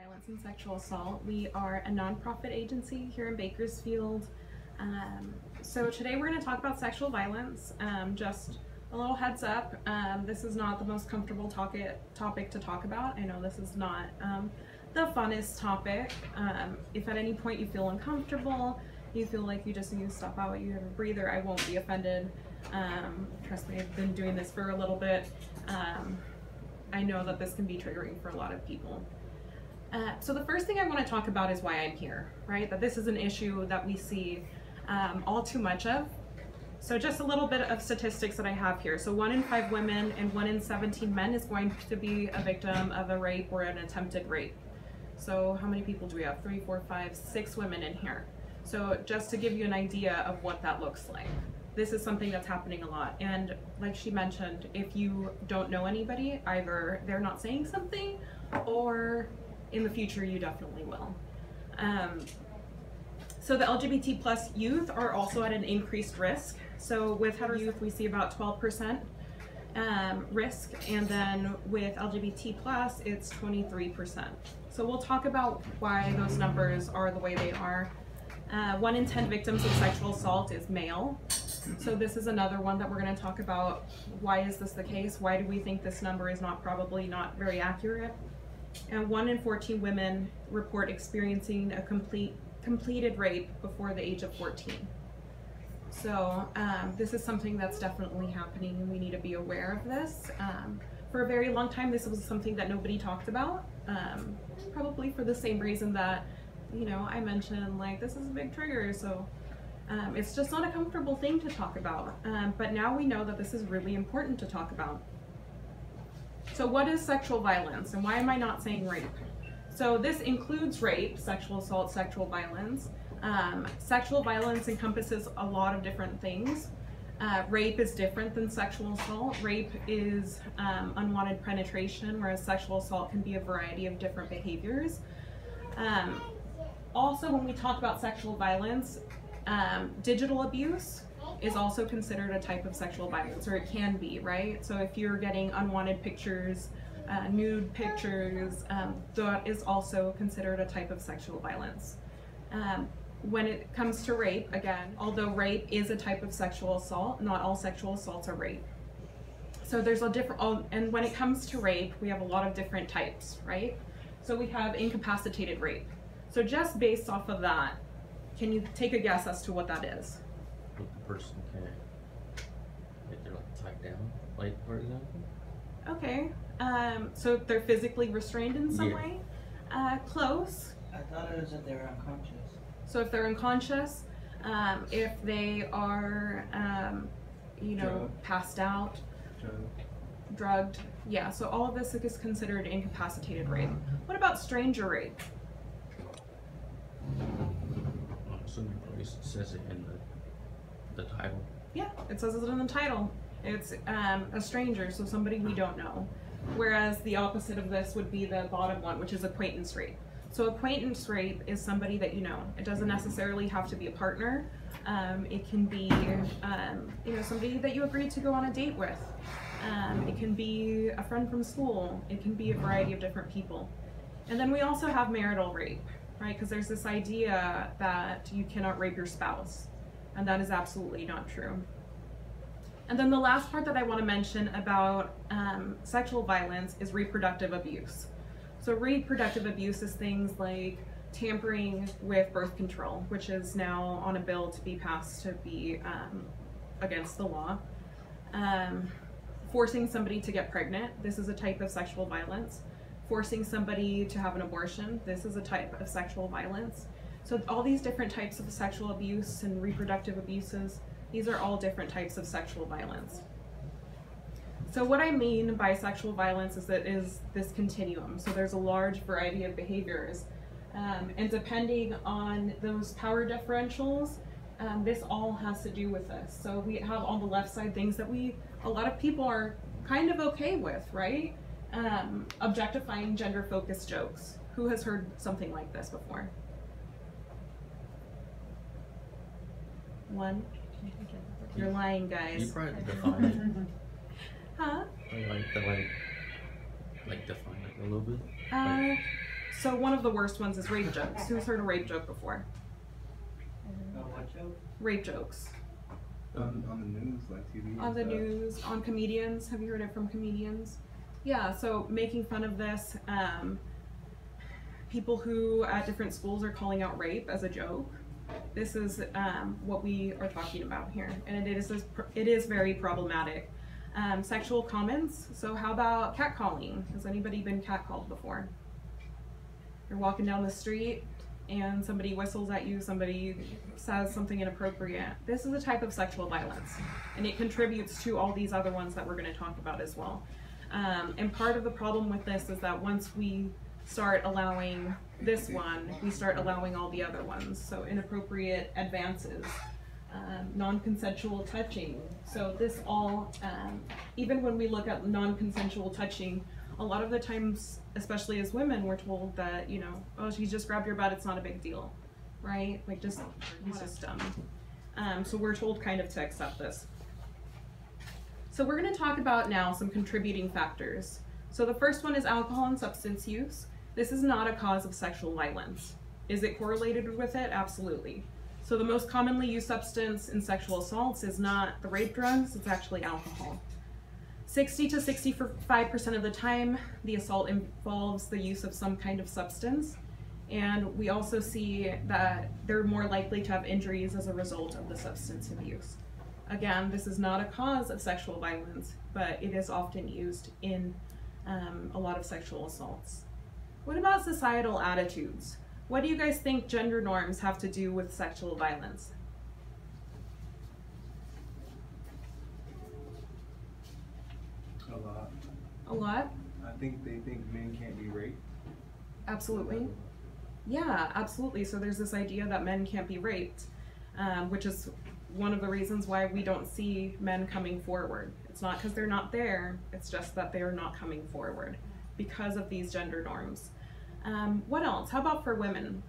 Violence and Sexual Assault. We are a nonprofit agency here in Bakersfield. So today we're going to talk about sexual violence. Just a little heads up, this is not the most comfortable topic to talk about. I know this is not the funnest topic. If at any point you feel uncomfortable, you feel like you just need to step out, you have a breather, I won't be offended. Trust me, I've been doing this for a little bit. I know that this can be triggering for a lot of people. So the first thing I want to talk about is why I'm here, right? That this is an issue that we see all too much of. So just a little bit of statistics that I have here. So 1 in 5 women and 1 in 17 men is going to be a victim of a rape or an attempted rape. So how many people do we have? 3, 4, 5, 6 women in here. So just to give you an idea of what that looks like. This is something that's happening a lot. And like she mentioned, if you don't know anybody, either they're not saying something or in the future you definitely will. So the LGBT plus youth are also at an increased risk. So with hetero youth we see about 12% risk, and then with LGBT plus it's 23%. So we'll talk about why those numbers are the way they are. 1 in 10 victims of sexual assault is male. So this is another one that we're going to talk about. Why is this the case? Why do we think this number is probably not very accurate? And 1 in 14 women report experiencing a completed rape before the age of 14. So this is something that's definitely happening, and we need to be aware of this. For a very long time, this was something that nobody talked about, probably for the same reason that, you know, I mentioned, like, this is a big trigger, so it's just not a comfortable thing to talk about. But now we know that this is really important to talk about. So what is sexual violence, and why am I not saying rape? So this includes rape, sexual assault, sexual violence. Sexual violence encompasses a lot of different things. Rape is different than sexual assault. Rape is unwanted penetration, whereas sexual assault can be a variety of different behaviors. Also, when we talk about sexual violence, digital abuse is also considered a type of sexual violence, or it can be, right? So if you're getting unwanted pictures, nude pictures, that is also considered a type of sexual violence. When it comes to rape, again, although rape is a type of sexual assault, not all sexual assaults are rape. So there's a different, and when it comes to rape, we have a lot of different types, right? So we have incapacitated rape. So just based off of that, can you take a guess as to what that is? If the person can, if they're like tied down, like, for example? Okay, so they're physically restrained in some way? Close. I thought it was that they were unconscious. So if they're unconscious, if they are, you know, passed out, drugged, yeah, so all of this is considered incapacitated rape. What about stranger rape? I'm assuming it says it in the title. Yeah, it says it in the title. It's a stranger, so somebody we don't know. Whereas the opposite of this would be the bottom one, which is acquaintance rape. So acquaintance rape is somebody that you know. It doesn't necessarily have to be a partner. It can be you know, somebody that you agreed to go on a date with. It can be a friend from school. It can be a variety of different people. And then we also have marital rape, right? Because there's this idea that you cannot rape your spouse, and that is absolutely not true. And then the last part that I want to mention about sexual violence is reproductive abuse. So reproductive abuse is things like tampering with birth control, which is now on a bill to be passed to be against the law. Forcing somebody to get pregnant, this is a type of sexual violence. Forcing somebody to have an abortion, this is a type of sexual violence. So all these different types of sexual abuse and reproductive abuses, these are all different types of sexual violence. So what I mean by sexual violence is that is this continuum. So there's a large variety of behaviors. And depending on those power differentials, this all has to do with this. So we have on the left side things that a lot of people are kind of okay with, right? Objectifying gender-focused jokes. Who has heard something like this before? One? You're lying, guys. You probably define it. Huh? I like to like define it a little bit. So one of the worst ones is rape jokes. Who's heard a rape joke before? What joke? Rape jokes. On the news, like TV. On the news, on comedians. Have you heard it from comedians? Yeah, so making fun of this. People who at different schools are calling out rape as a joke. This is what we are talking about here, and it is very problematic. Sexual comments. So how about catcalling? Has anybody been catcalled before? You're walking down the street and somebody whistles at you, somebody says something inappropriate. This is a type of sexual violence, and it contributes to all these other ones that we're going to talk about as well. And part of the problem with this is that once we start allowing this one, we start allowing all the other ones. So inappropriate advances, non-consensual touching. So this all, even when we look at non-consensual touching, a lot of the times, especially as women, we're told that, you know, oh, she just grabbed your butt, it's not a big deal, right? Like, he's just dumb. So we're told kind of to accept this. So we're going to talk about now some contributing factors. So the first one is alcohol and substance use. This is not a cause of sexual violence. Is it correlated with it? Absolutely. So the most commonly used substance in sexual assaults is not the rape drugs, it's actually alcohol. 60 to 65% of the time, the assault involves the use of some kind of substance. And we also see that they're more likely to have injuries as a result of the substance abuse. Again, this is not a cause of sexual violence, but it is often used in a lot of sexual assaults. What about societal attitudes? What do you guys think gender norms have to do with sexual violence? A lot. A lot? I think they think men can't be raped. Absolutely. Yeah, absolutely. So there's this idea that men can't be raped, which is one of the reasons why we don't see men coming forward. It's not because they're not there, it's just that they're not coming forward because of these gender norms. What else? How about for women?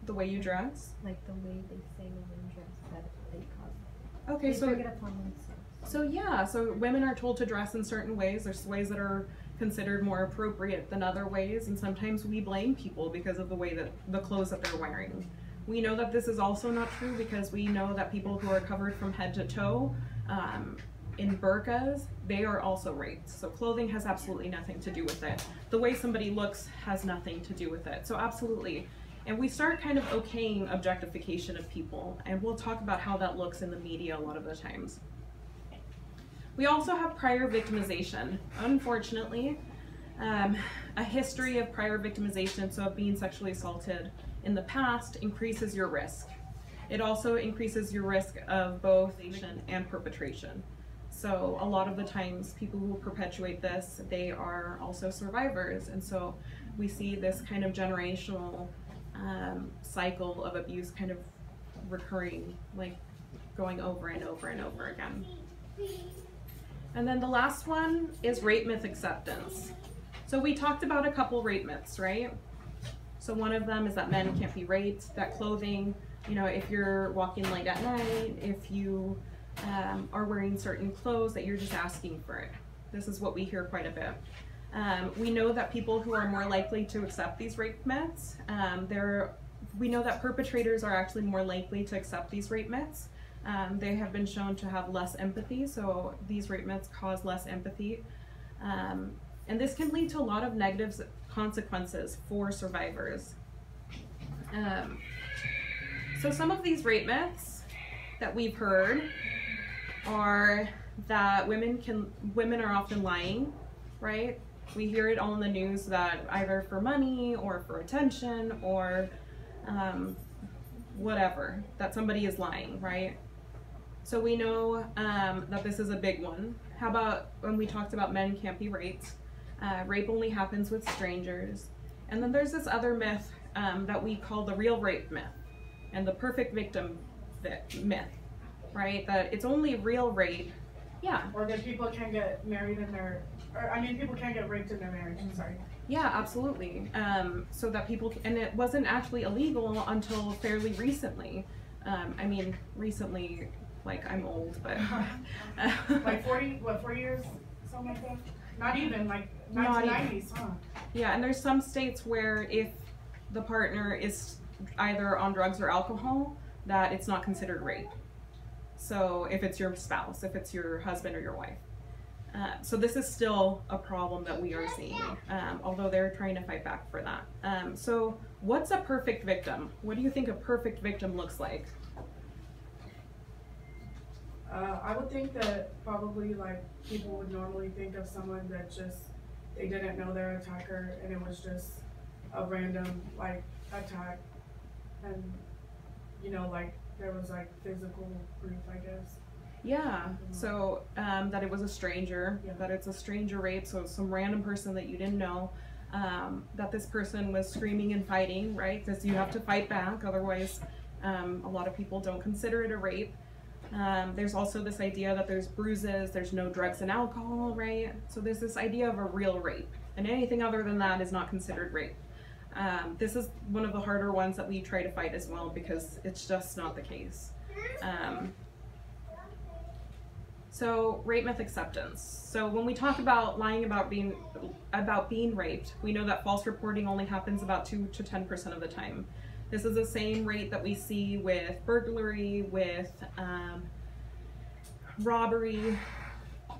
The way you dress? Like the way they say women dress that they cause. Okay, they so bring it upon themselves. So yeah, so women are told to dress in certain ways. There's ways that are considered more appropriate than other ways, and sometimes we blame people because of the way that the clothes that they're wearing. We know that this is also not true because we know that people who are covered from head to toe in burqas, they are also raped. So clothing has absolutely nothing to do with it. The way somebody looks has nothing to do with it. So absolutely. And we start kind of okaying objectification of people, and we'll talk about how that looks in the media a lot of the times. We also have prior victimization. Unfortunately, a history of prior victimization, so of being sexually assaulted in the past, increases your risk. It also increases your risk of both victimization and perpetration. So a lot of the times people who perpetuate this, they are also survivors, and so we see this kind of generational cycle of abuse kind of recurring, like going over and over and over again. And then the last one is rape myth acceptance. So we talked about a couple rape myths, right? So one of them is that men can't be raped, that clothing, you know, if you're walking late at night, if you are wearing certain clothes, that you're just asking for it. This is what we hear quite a bit. We know that people who are more likely to accept these rape myths, we know that perpetrators are actually more likely to accept these rape myths. They have been shown to have less empathy, so these rape myths cause less empathy. And this can lead to a lot of negative consequences for survivors. So some of these rape myths that we've heard are that women are often lying, right? We hear it all in the news that either for money or for attention or whatever, that somebody is lying, right? So we know that this is a big one. How about when we talked about men can't be raped? Rape only happens with strangers. And then there's this other myth that we call the real rape myth and the perfect victim myth, right? That it's only real rape. Yeah. Or that people can't get married in their, or I mean people can't get raped in their marriage, I'm sorry. Yeah, absolutely. So that people, and it wasn't actually illegal until fairly recently. I mean, recently, like I'm old, but. Like 40 years, something like that? Not even, like, Not even. 1990s, huh? Yeah, and there's some states where if the partner is either on drugs or alcohol, that it's not considered rape. So if it's your spouse, if it's your husband or your wife. So this is still a problem that we are seeing, although they're trying to fight back for that. So what's a perfect victim? What do you think a perfect victim looks like? I would think that probably, like, people would normally think of someone that just, they didn't know their attacker and it was just a random, like, attack. And, you know, like, there was, like, physical proof, I guess. Yeah, so that it was a stranger, Yeah. that it's a stranger rape, so it's some random person that you didn't know, that this person was screaming and fighting, right? Because you have to fight back, otherwise a lot of people don't consider it a rape. There's also this idea that there's bruises, there's no drugs and alcohol, right? So there's this idea of a real rape, and anything other than that is not considered rape. This is one of the harder ones that we try to fight as well, because it's just not the case. So rape myth acceptance. So when we talk about lying about being raped, we know that false reporting only happens about 2 to 10% of the time. This is the same rate that we see with burglary, with robbery,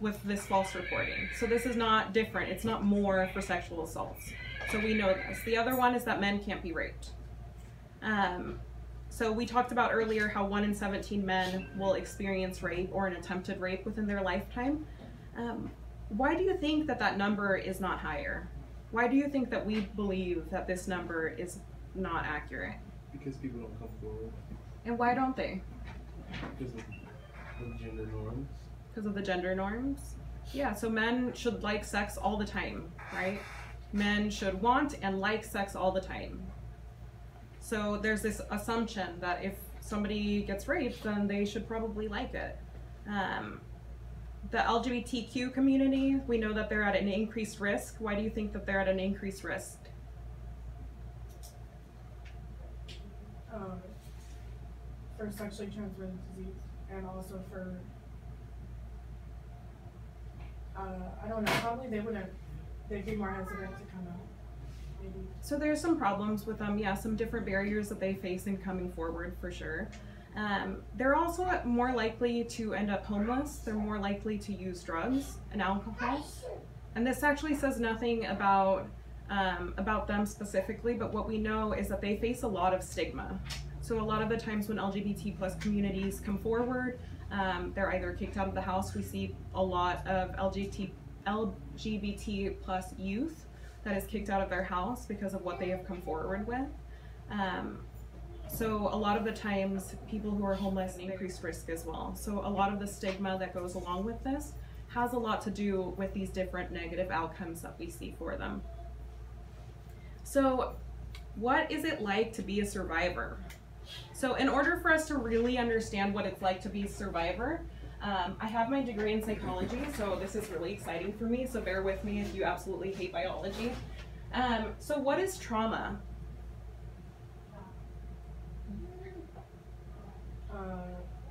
with this false reporting. So this is not different. It's not more for sexual assaults. So we know this. The other one is that men can't be raped. So we talked about earlier how 1 in 17 men will experience rape or an attempted rape within their lifetime. Why do you think that that number is not higher? Why do you think that we believe that this number is not accurate? Because people don't come forward. And why don't they? Because of gender norms. Because of the gender norms? Yeah, so men should like sex all the time, right? Men should want and like sex all the time. So there's this assumption that if somebody gets raped, then they should probably like it. The LGBTQ community, we know that they're at an increased risk. Why do you think that they're at an increased risk? For sexually transmitted disease, and also for, I don't know, probably they'd be more hesitant to come out. Maybe. So there's some problems with them, yeah, some different barriers that they face in coming forward for sure. They're also more likely to end up homeless. They're more likely to use drugs and alcohol. And this actually says nothing about them specifically, but what we know is that they face a lot of stigma. So a lot of the times when LGBT plus communities come forward, they're either kicked out of the house. We see a lot of LGBT plus youth that is kicked out of their house because of what they have come forward with. So a lot of the times people who are homeless increased risk as well. So a lot of the stigma that goes along with this has a lot to do with these different negative outcomes that we see for them. So what is it like to be a survivor? So in order for us to really understand what it's like to be a survivor, I have my degree in psychology, so this is really exciting for me, so bear with me if you absolutely hate biology. So what is trauma?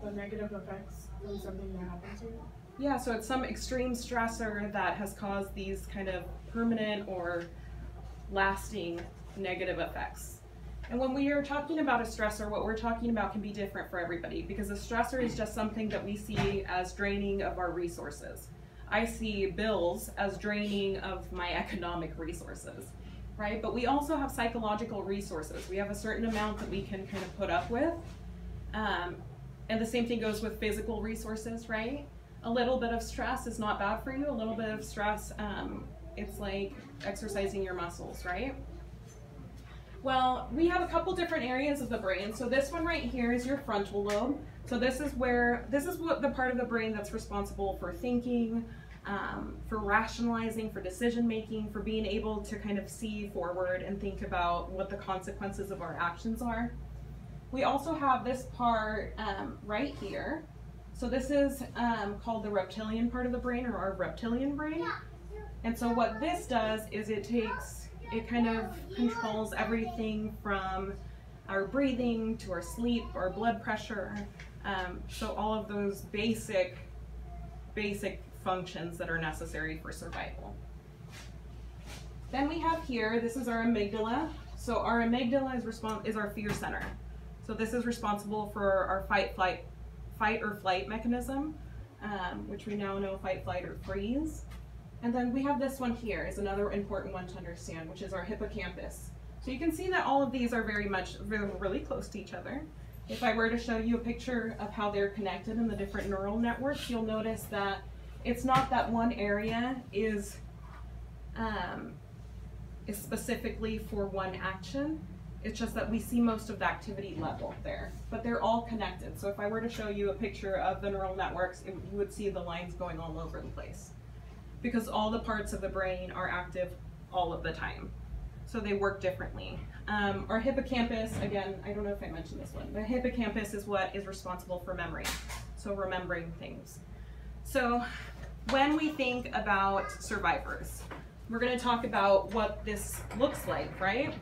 The negative effects from something that happened to you. Yeah, so it's some extreme stressor that has caused these kind of permanent or lasting negative effects. And when we are talking about a stressor, what we're talking about can be different for everybody, because a stressor is just something that we see as draining of our resources. I see bills as draining of my economic resources, right? But we also have psychological resources. We have a certain amount that we can kind of put up with. And the same thing goes with physical resources, right? A little bit of stress is not bad for you. A little bit of stress, it's like exercising your muscles, right? Well, we have a couple different areas of the brain. So this one right here is your frontal lobe. So this is what the part of the brain that's responsible for thinking, for rationalizing, for decision making, for being able to kind of see forward and think about what the consequences of our actions are. We also have this part right here. So this is called the reptilian part of the brain, or our reptilian brain. And so what this does is it kind of controls everything from our breathing to our sleep, our blood pressure. So all of those basic functions that are necessary for survival. Then we have here, this is our amygdala. So our amygdala is our fear center. So this is responsible for our fight or flight mechanism, which we now know fight, flight, or freeze. And then we have this one here is another important one to understand, which is our hippocampus. So you can see that all of these are really close to each other. If I were to show you a picture of how they're connected in the different neural networks, you'll notice that it's not that one area is specifically for one action. It's just that we see most of the activity level there, but they're all connected. So if I were to show you a picture of the neural networks, you would see the lines going all over the place because all the parts of the brain are active all of the time. So they work differently. Our hippocampus, again, I don't know if I mentioned this one. The hippocampus is what is responsible for memory, so remembering things. So when we think about survivors, we're going to talk about what this looks like, right?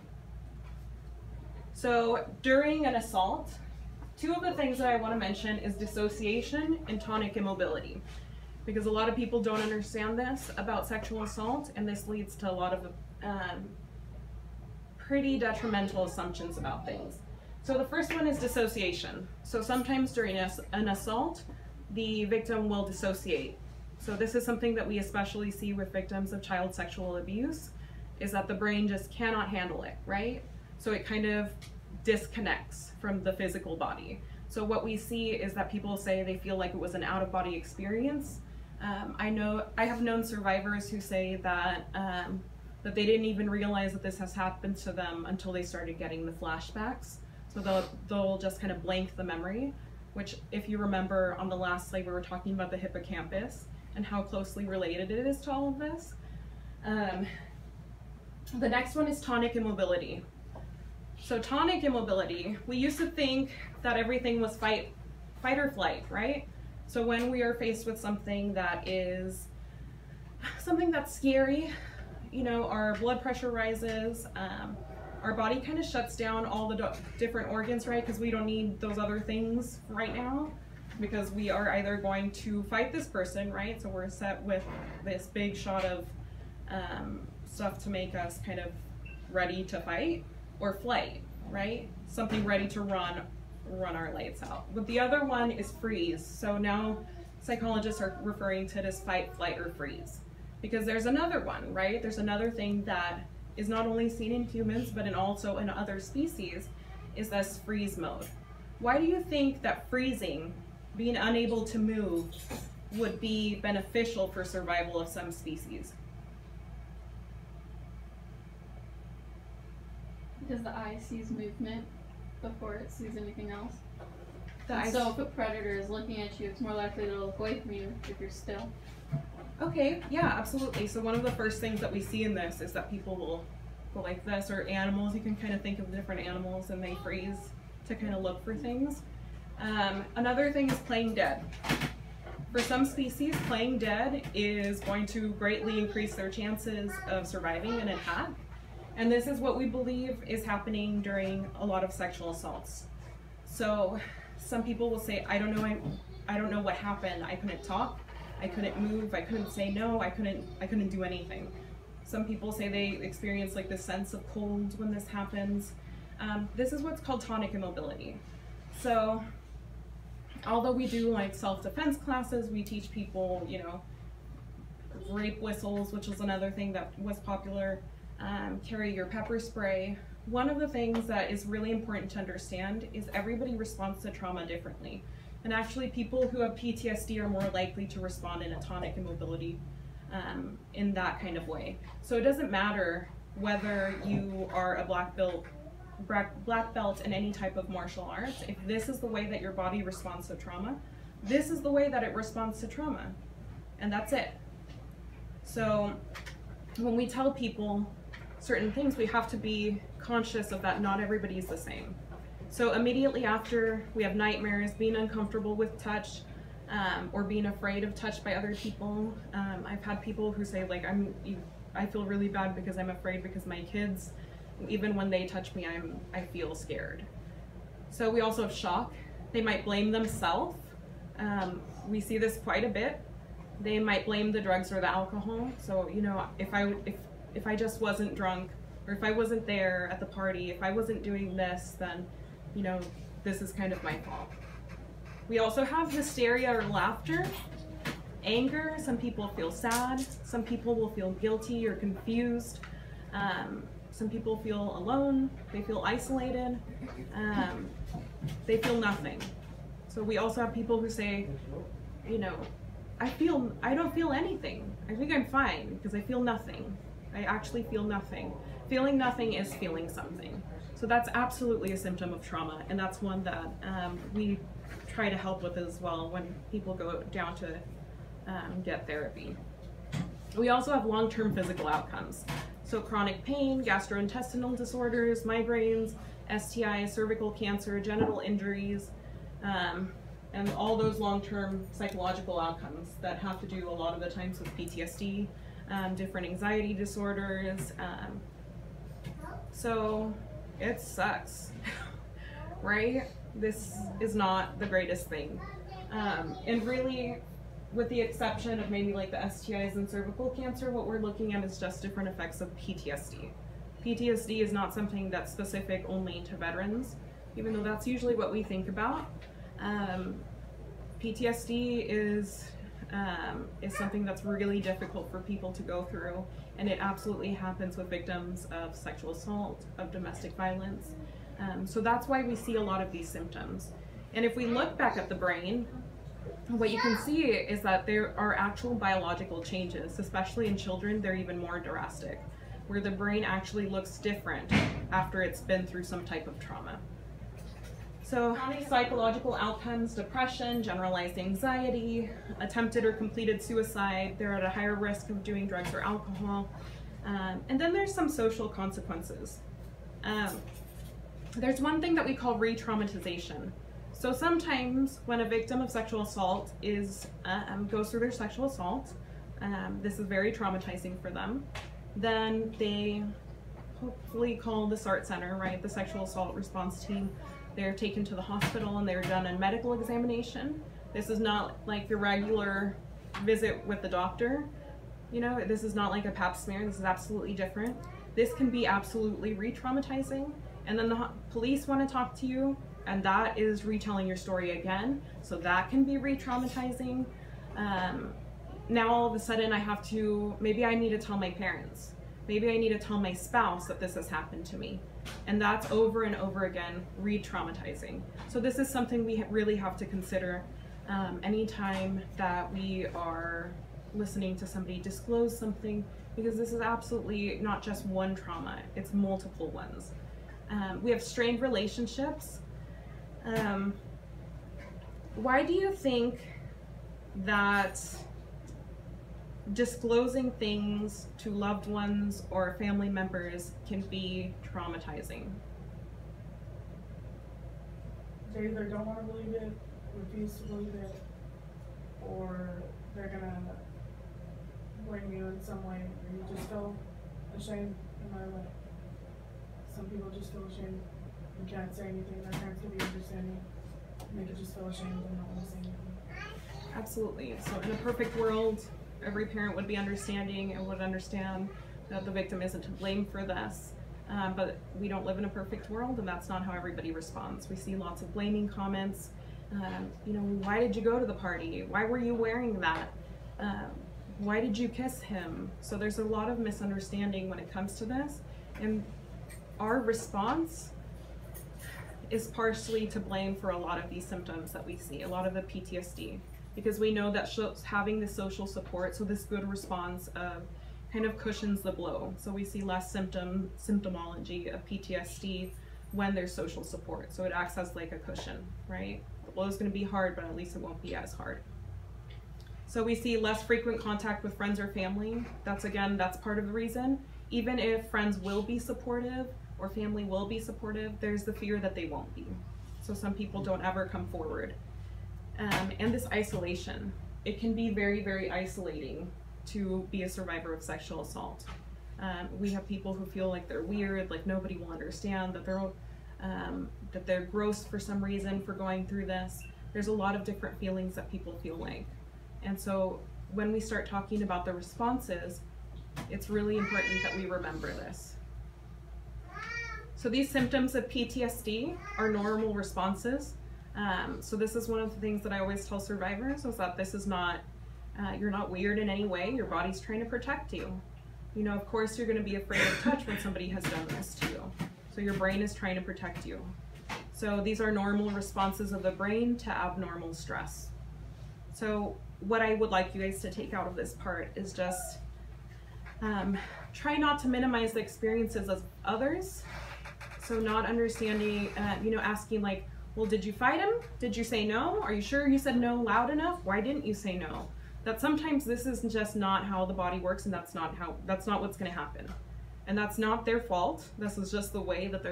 So during an assault, two of the things that I want to mention is dissociation and tonic immobility, because a lot of people don't understand this about sexual assault, and this leads to a lot of pretty detrimental assumptions about things. So the first one is dissociation. So sometimes during an assault, the victim will dissociate. So this is something that we especially see with victims of child sexual abuse, is that the brain just cannot handle it, right? So it kind of disconnects from the physical body. So what we see is that people say they feel like it was an out-of-body experience. I have known survivors who say that that they didn't even realize that this has happened to them until they started getting the flashbacks. So they'll just kind of blank the memory, which if you remember on the last slide we were talking about the hippocampus and how closely related it is to all of this. The next one is tonic immobility. So tonic immobility, we used to think that everything was fight or flight, right? So when we are faced with something that is that's scary, you know, our blood pressure rises, our body kind of shuts down all the different organs, right? Because we don't need those other things right now, because we are either going to fight this person, right? So we're set with this big shot of stuff to make us kind of ready to fight, or flight, right? Something ready to run our lights out. But the other one is freeze. So now psychologists are referring to it as fight, flight, or freeze. Because there's another one, right? There's another thing that is not only seen in humans, but also in other species, is this freeze mode. Why do you think that freezing, being unable to move, would be beneficial for survival of some species? Because the eye sees movement before it sees anything else. So if a predator is looking at you, it's more likely to look away from you if you're still. Okay, yeah, absolutely. So one of the first things that we see in this is that people will go like this, or animals, you can kind of think of different animals and they freeze to kind of look for things. Another thing is playing dead. For some species, playing dead is going to greatly increase their chances of surviving an attack. And this is what we believe is happening during a lot of sexual assaults. So some people will say, I don't know what happened. I couldn't talk, I couldn't move, I couldn't say no, I couldn't do anything. Some people say they experience like this sense of cold when this happens. This is what's called tonic immobility. So although we do like self-defense classes, we teach people, you know, rape whistles, which was another thing that was popular. Carry your pepper spray. One of the things that is really important to understand is everybody responds to trauma differently. And actually people who have PTSD are more likely to respond in a tonic immobility in that kind of way. So it doesn't matter whether you are a black belt in any type of martial arts. If this is the way that your body responds to trauma, this is the way that it responds to trauma. And that's it. So when we tell people certain things, we have to be conscious of that not everybody is the same. So immediately after, we have nightmares, being uncomfortable with touch, or being afraid of touch by other people. I've had people who say like, I feel really bad because I'm afraid because my kids, even when they touch me, I feel scared. So we also have shock. They might blame themselves. We see this quite a bit. They might blame the drugs or the alcohol. So, you know, if I just wasn't drunk, or if I wasn't there at the party, if I wasn't doing this, then, you know, this is kind of my fault. We also have hysteria or laughter, anger. Some people feel sad. Some people will feel guilty or confused. Some people feel alone. They feel isolated. They feel nothing. So we also have people who say, you know, I don't feel anything. I think I'm fine because I feel nothing. I actually feel nothing. Feeling nothing is feeling something. So that's absolutely a symptom of trauma, and that's one that we try to help with as well when people go down to get therapy. We also have long-term physical outcomes. So chronic pain, gastrointestinal disorders, migraines, STIs, cervical cancer, genital injuries, and all those long-term psychological outcomes that have to do a lot of the times with PTSD, different anxiety disorders. So it sucks, right? This is not the greatest thing. And really, with the exception of maybe like the STIs and cervical cancer, what we're looking at is just different effects of PTSD. PTSD is not something that's specific only to veterans, even though that's usually what we think about. PTSD is something that's really difficult for people to go through, and it absolutely happens with victims of sexual assault, of domestic violence. So that's why we see a lot of these symptoms. And if we look back at the brain, what you can see is that there are actual biological changes, especially in children. They're even more drastic, where the brain actually looks different after it's been through some type of trauma. So psychological outcomes: depression, generalized anxiety, attempted or completed suicide. They're at a higher risk of doing drugs or alcohol. And then there's some social consequences. There's one thing that we call re-traumatization. So sometimes when a victim of sexual assault goes through their sexual assault, this is very traumatizing for them, then they hopefully call the SART center, right, the sexual assault response team. They're taken to the hospital and they're done a medical examination. This is not like your regular visit with the doctor. You know, this is not like a pap smear. This is absolutely different. This can be absolutely re-traumatizing. And then the police want to talk to you, and that is retelling your story again. So that can be re-traumatizing. Now all of a sudden maybe I need to tell my parents. Maybe I need to tell my spouse that this has happened to me. And that's over and over again re-traumatizing. So this is something we really have to consider anytime that we are listening to somebody disclose something, because this is absolutely not just one trauma, it's multiple ones. We have strained relationships. Why do you think that disclosing things to loved ones or family members can be traumatizing? They either don't want to believe it, refuse to believe it, or they're gonna blame you in some way, or you just feel ashamed, no matter what. Some people just feel ashamed and can't say anything. Their parents can be understanding, and they could just feel ashamed and not want to say anything. Absolutely. So in a perfect world, every parent would be understanding and would understand that the victim isn't to blame for this. But we don't live in a perfect world, and that's not how everybody responds. We see lots of blaming comments. You know, why did you go to the party? Why were you wearing that? Why did you kiss him? So there's a lot of misunderstanding when it comes to this. And our response is partially to blame for a lot of these symptoms that we see, a lot of the PTSD, because we know that having this social support, so this good response kind of cushions the blow. So we see less symptomology of PTSD when there's social support. So it acts as like a cushion, right? The blow is going to be hard, but at least it won't be as hard. So we see less frequent contact with friends or family. That's part of the reason. Even if friends will be supportive or family will be supportive, there's the fear that they won't be. So some people don't ever come forward. And this isolation, it can be very, very isolating to be a survivor of sexual assault. We have people who feel like they're weird, like nobody will understand, that they're gross for some reason for going through this. There's a lot of different feelings that people feel like. And so when we start talking about the responses, it's really important that we remember this. So these symptoms of PTSD are normal responses. So this is one of the things that I always tell survivors, is that this is not, you're not weird in any way. Your body's trying to protect you. You know, of course you're going to be afraid of touch when somebody has done this to you. So your brain is trying to protect you. So these are normal responses of the brain to abnormal stress. So what I would like you guys to take out of this part is just try not to minimize the experiences of others. So not understanding, you know, asking like, well, did you fight him? Did you say no? Are you sure you said no loud enough? Why didn't you say no? That sometimes this is just not how the body works, and that's not what's going to happen. And that's not their fault. This is just the way that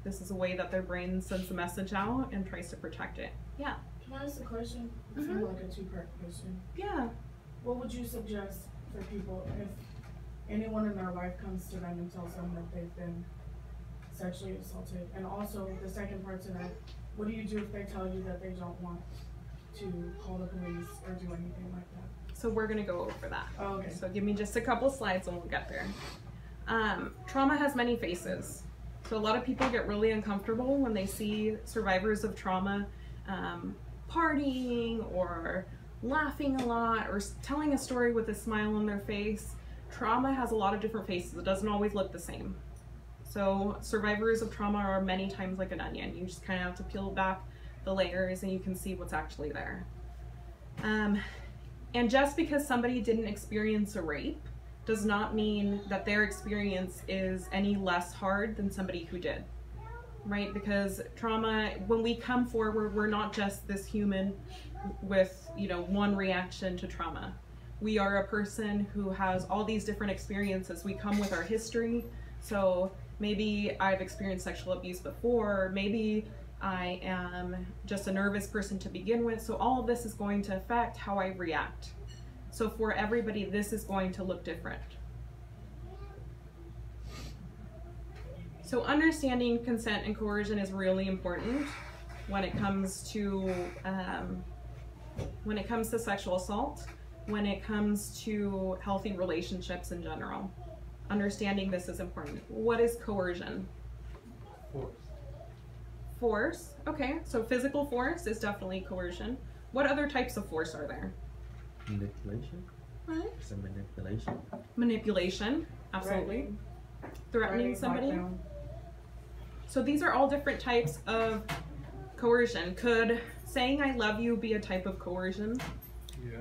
this is the way that their brain sends the message out and tries to protect it. Yeah. Can I ask a question? It's kind of like a two-part question. Yeah. What would you suggest for people if anyone in their life comes to them and tells them that they've been sexually assaulted? And also, the second part to that, what do you do if they tell you that they don't want to call the police or do anything like that? So we're going to go over that. Oh, okay. So give me just a couple slides and we'll get there. Trauma has many faces. So a lot of people get really uncomfortable when they see survivors of trauma partying or laughing a lot or telling a story with a smile on their face. Trauma has a lot of different faces. It doesn't always look the same. So survivors of trauma are many times like an onion. You just kind of have to peel back the layers and you can see what's actually there. And just because somebody didn't experience a rape does not mean that their experience is any less hard than somebody who did, right? Because trauma, when we come forward, we're not just this human with, you know, one reaction to trauma. We are a person who has all these different experiences. We come with our history. So maybe I've experienced sexual abuse before, maybe I am just a nervous person to begin with. So all of this is going to affect how I react. So for everybody, this is going to look different. So understanding consent and coercion is really important when it comes to sexual assault, when it comes to healthy relationships in general. Understanding this is important. What is coercion? Force. Force, okay, so physical force is definitely coercion. What other types of force are there? Manipulation? What? It's a manipulation. Manipulation, absolutely. Threatening somebody. So these are all different types of coercion. Could saying I love you be a type of coercion? Yeah.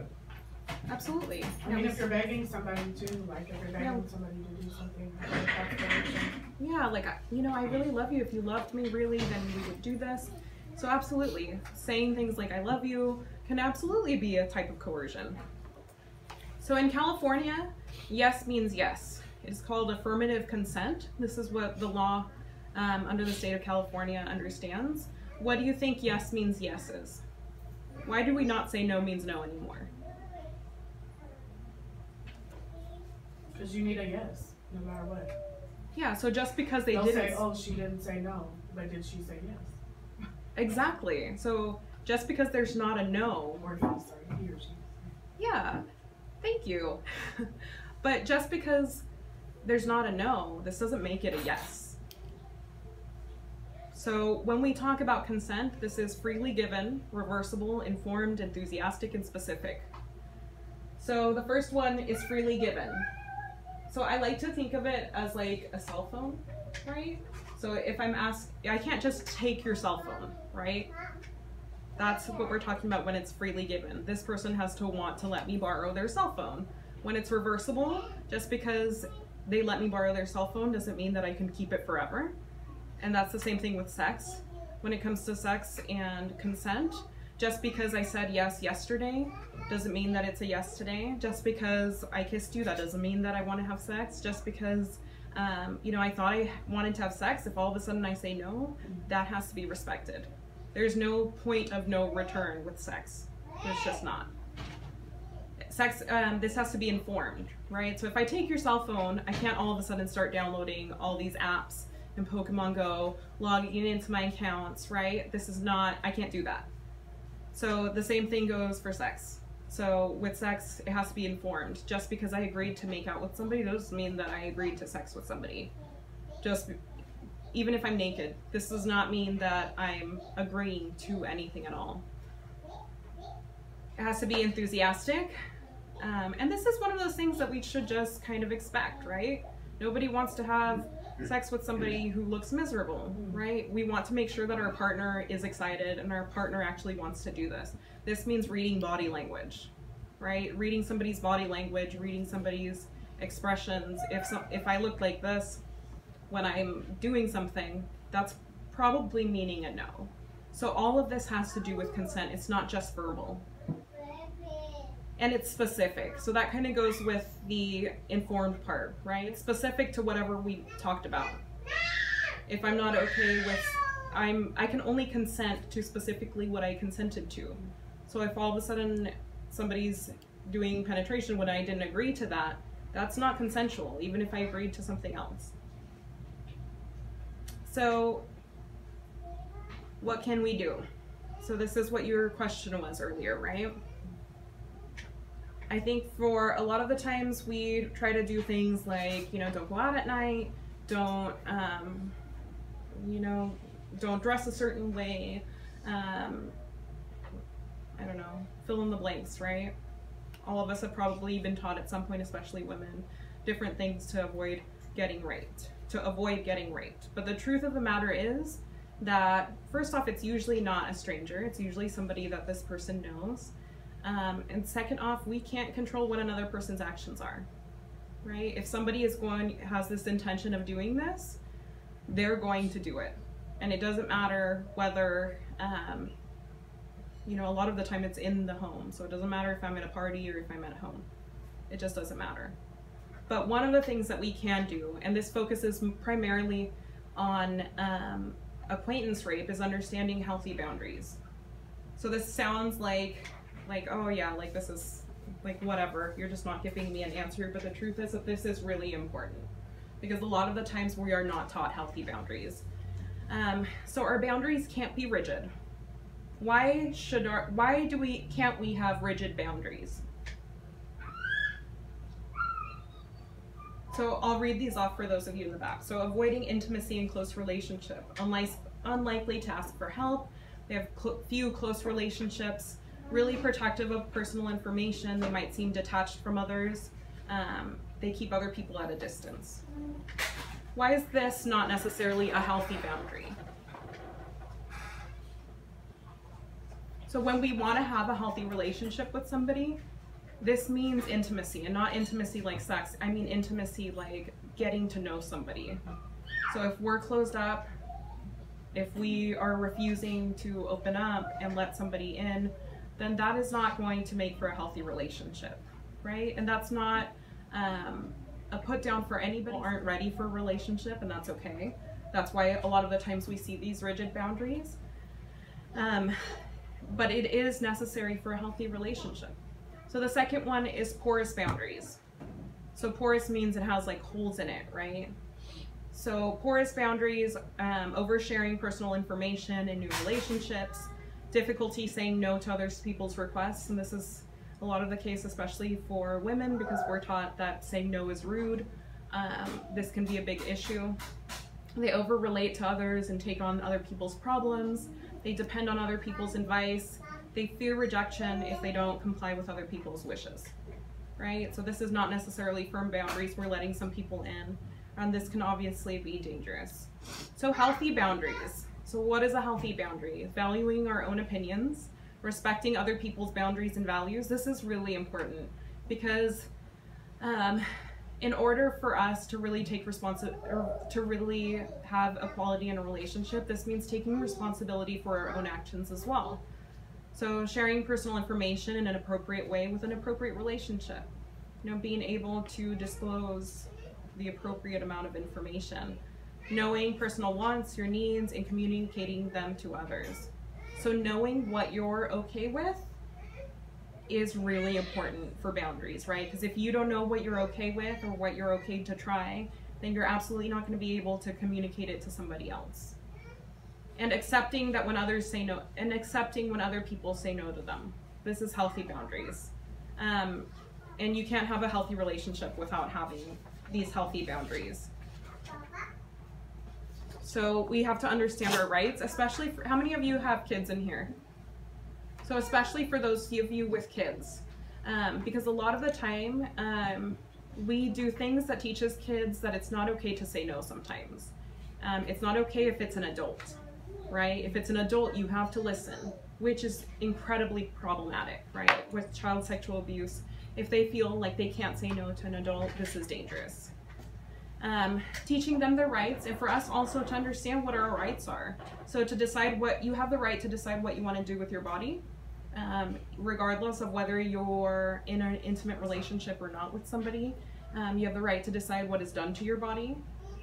Absolutely. I mean, if you're begging somebody to, like if you're begging somebody to do something, that's coercion. Yeah, like, you know, I really love you. If you loved me really, then we would do this. So absolutely, saying things like I love you can absolutely be a type of coercion. So in California, yes means yes. It's called affirmative consent. This is what the law under the state of California understands. What do you think yes means yes is? Why do we not say no means no anymore? Because you need a yes, no matter what. Yeah, so just because they They'll didn't say, oh, she didn't say no, but did she say yes? Exactly. So just because there's not a no, Or he or she. yeah, thank you. But just because there's not a no, this doesn't make it a yes. So when we talk about consent, this is freely given, reversible, informed, enthusiastic, and specific. So the first one is freely given. So I like to think of it as like a cell phone, right? So if I'm asked, I can't just take your cell phone, right? That's what we're talking about when it's freely given. This person has to want to let me borrow their cell phone. When it's reversible, just because they let me borrow their cell phone doesn't mean that I can keep it forever. And that's the same thing with sex. When it comes to sex and consent, just because I said yes yesterday doesn't mean that it's a yes today. Just because I kissed you, that doesn't mean that I want to have sex. Just because you know, I thought I wanted to have sex, if all of a sudden I say no, that has to be respected. There's no point of no return with sex. There's just not. Sex, this has to be informed, right? So if I take your cell phone, I can't all of a sudden start downloading all these apps and Pokemon Go, logging into my accounts, right? This is not, I can't do that. So the same thing goes for sex. So with sex, it has to be informed. Just because I agreed to make out with somebody doesn't mean that I agreed to sex with somebody. Even if I'm naked, this does not mean that I'm agreeing to anything at all. It has to be enthusiastic. And this is one of those things that we should just kind of expect, right? Nobody wants to have sex with somebody who looks miserable, right? We want to make sure that our partner is excited and our partner actually wants to do this. This means reading body language, right? Reading somebody's body language, reading somebody's expressions. If I look like this when I'm doing something, that's probably meaning a no. So all of this has to do with consent. It's not just verbal. And it's specific. So that kind of goes with the informed part, right? It's specific to whatever we talked about. If I'm not okay with, I can only consent to specifically what I consented to. So if all of a sudden somebody's doing penetration when I didn't agree to that, that's not consensual, even if I agreed to something else. So what can we do? So this is what your question was earlier, right? I think for a lot of the times we try to do things like, don't go out at night, don't dress a certain way, I don't know, fill in the blanks, right? All of us have probably been taught at some point, especially women, different things to avoid getting raped, But the truth of the matter is that, first off, it's usually not a stranger, it's usually somebody that this person knows. And second off, we can't control what another person's actions are, right? If somebody has this intention of doing this, they're going to do it. And it doesn't matter whether, a lot of the time it's in the home. So it doesn't matter if I'm at a party or if I'm at home. It just doesn't matter. But one of the things that we can do, and this focuses primarily on acquaintance rape, is understanding healthy boundaries. So this sounds like, oh yeah, like this is like whatever, you're just not giving me an answer, but the truth is that this is really important because a lot of the times we are not taught healthy boundaries. So our boundaries can't be rigid. Why can't we have rigid boundaries? So I'll read these off for those of you in the back. So avoiding intimacy in close relationship, unlikely to ask for help, they have few close relationships, really protective of personal information, they might seem detached from others, they keep other people at a distance. Why is this not necessarily a healthy boundary? So when we want to have a healthy relationship with somebody, this means intimacy, and not intimacy like sex. I mean intimacy like getting to know somebody. So if we're closed up, if we are refusing to open up and let somebody in, then that is not going to make for a healthy relationship, right? And that's not a put down for anybody who aren't ready for a relationship, and that's okay. That's why a lot of the times we see these rigid boundaries. But it is necessary for a healthy relationship. So the second one is porous boundaries. So porous means it has like holes in it, right? So porous boundaries, oversharing personal information in new relationships, difficulty saying no to other people's requests, and this is a lot of the case especially for women because we're taught that saying no is rude. This can be a big issue. They over-relate to others and take on other people's problems. They depend on other people's advice. They fear rejection if they don't comply with other people's wishes, right? So this is not necessarily firm boundaries. We're letting some people in, and this can obviously be dangerous. So healthy boundaries. So what is a healthy boundary? Valuing our own opinions, respecting other people's boundaries and values. This is really important because in order for us to really take to really have equality in a relationship, this means taking responsibility for our own actions as well. So sharing personal information in an appropriate way with an appropriate relationship. Being able to disclose the appropriate amount of information. Knowing personal wants, your needs, and communicating them to others. So knowing what you're okay with is really important for boundaries, right? Because if you don't know what you're okay with or what you're okay to try, then you're absolutely not going to be able to communicate it to somebody else. And accepting that when others say no, and accepting when other people say no to them. This is healthy boundaries. And you can't have a healthy relationship without having these healthy boundaries. So we have to understand our rights, especially for, how many of you have kids in here? So especially for those of you with kids, because a lot of the time we do things that teaches kids that it's not okay to say no sometimes. It's not okay if it's an adult, right? If it's an adult, you have to listen, which is incredibly problematic, right? With child sexual abuse, if they feel like they can't say no to an adult, this is dangerous. Teaching them their rights, and for us also to understand what our rights are. So to decide what, you have the right to decide what you want to do with your body, regardless of whether you're in an intimate relationship or not with somebody. You have the right to decide what is done to your body.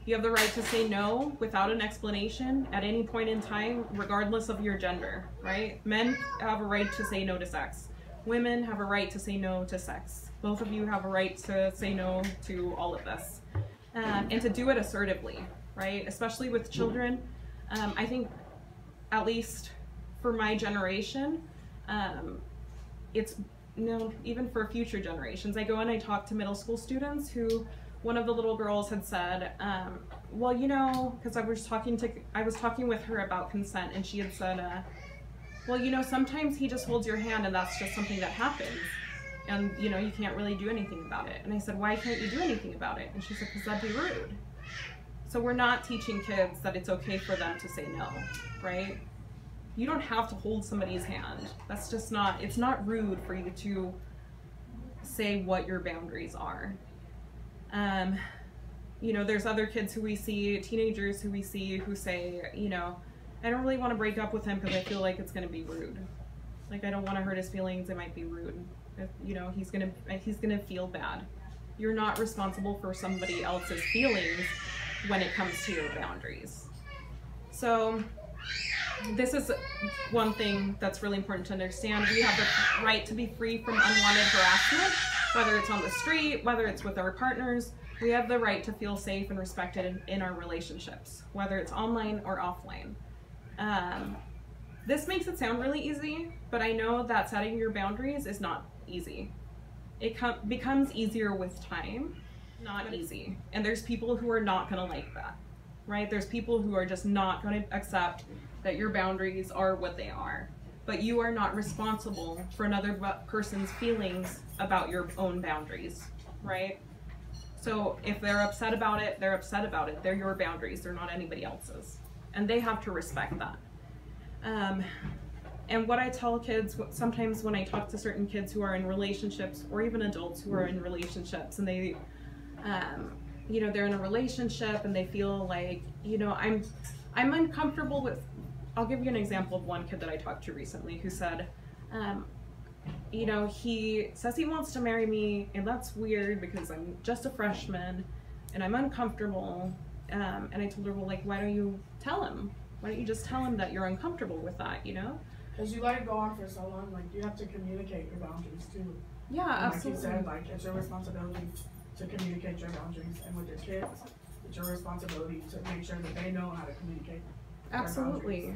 You have the right to say no without an explanation at any point in time, regardless of your gender, right? Men have a right to say no to sex. Women have a right to say no to sex. Both of you have a right to say no to all of this. And to do it assertively, right? Especially with children. I think, at least for my generation, it's, no, even for future generations. I go and I talk to middle school students who, one of the little girls had said, well, you know, because I was talking with her about consent, and she had said, well, you know, sometimes he just holds your hand and that's just something that happens. And, you know, you can't really do anything about it. And I said, why can't you do anything about it? And she said, because that'd be rude. So we're not teaching kids that it's okay for them to say no, right? You don't have to hold somebody's hand. That's just not, it's not rude for you to say what your boundaries are. You know, there's other kids who we see, teenagers who we see who say, you know, I don't really want to break up with him because I feel like it's going to be rude. Like, I don't want to hurt his feelings, it might be rude. If, you know, he's gonna feel bad. You're not responsible for somebody else's feelings when it comes to your boundaries. So this is one thing that's really important to understand. We have the right to be free from unwanted harassment, whether it's on the street, whether it's with our partners. We have the right to feel safe and respected in our relationships, whether it's online or offline. This makes it sound really easy, but I know that setting your boundaries is not easy. It becomes easier with time, not easy. And there's people who are not gonna like that, right? There's people who are just not gonna accept that your boundaries are what they are. But you are not responsible for another person's feelings about your own boundaries, right? So if they're upset about it, they're upset about it. They're your boundaries, they're not anybody else's. And they have to respect that. And what I tell kids, sometimes when I talk to certain kids who are in relationships, or even adults who are in relationships, and they, you know, they're in a relationship and they feel like, you know, I'm uncomfortable with, I'll give you an example of one kid that I talked to recently who said, you know, he says he wants to marry me, and that's weird because I'm just a freshman and I'm uncomfortable. And I told her, well, like, why don't you tell him? Why don't you just tell him that you're uncomfortable with that, you know? Because you let it go on for so long, like, you have to communicate your boundaries too. Yeah, and absolutely. Like you said, like, it's your responsibility to communicate your boundaries, and with your kids, it's your responsibility to make sure that they know how to communicate. Absolutely.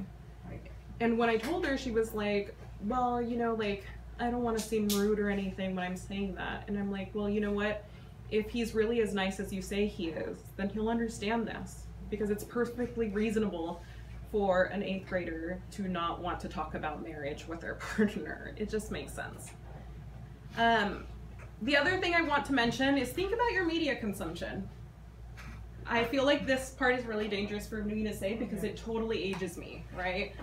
Like, and when I told her, she was like, well, you know, like, I don't want to seem rude or anything when I'm saying that. And I'm like, well, you know what? If he's really as nice as you say he is, then he'll understand this, because it's perfectly reasonable for an 8th grader to not want to talk about marriage with their partner. It just makes sense. The other thing I want to mention is think about your media consumption. I feel like this part is really dangerous for me to say because it totally ages me, right?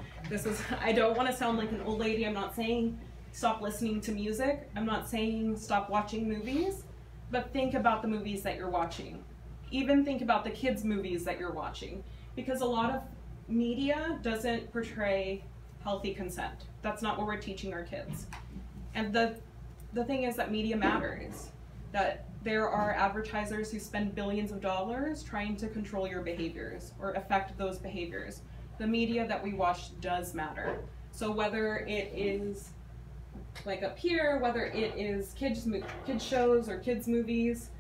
I don't want to sound like an old lady. I'm not saying stop listening to music. I'm not saying stop watching movies, but think about the movies that you're watching. Even think about the kids' movies that you're watching, because a lot of media doesn't portray healthy consent. That's not what we're teaching our kids. And the thing is that media matters, that there are advertisers who spend billions of dollars trying to control your behaviors or affect those behaviors. The media that we watch does matter. So whether it is like up here, whether it is kids shows or kids movies,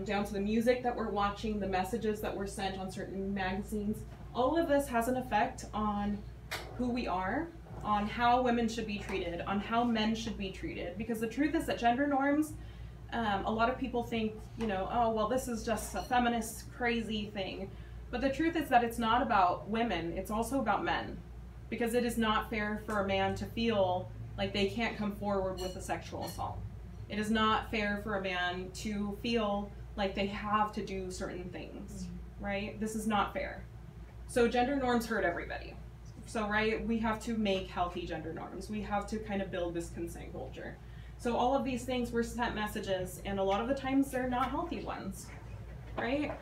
down to the music that we're watching, the messages that were sent on certain magazines, all of this has an effect on who we are on how women should be treated, on how men should be treated, because the truth is that gender norms, a lot of people think, you know, oh, well, this is just a feminist crazy thing. But the truth is that it's not about women, it's also about men. Because it is not fair for a man to feel like they can't come forward with a sexual assault. It is not fair for a man to feel like they have to do certain things, right? This is not fair. So gender norms hurt everybody. So, right, we have to make healthy gender norms. We have to kind of build this consent culture. So all of these things were sent messages, and a lot of the times they're not healthy ones, right?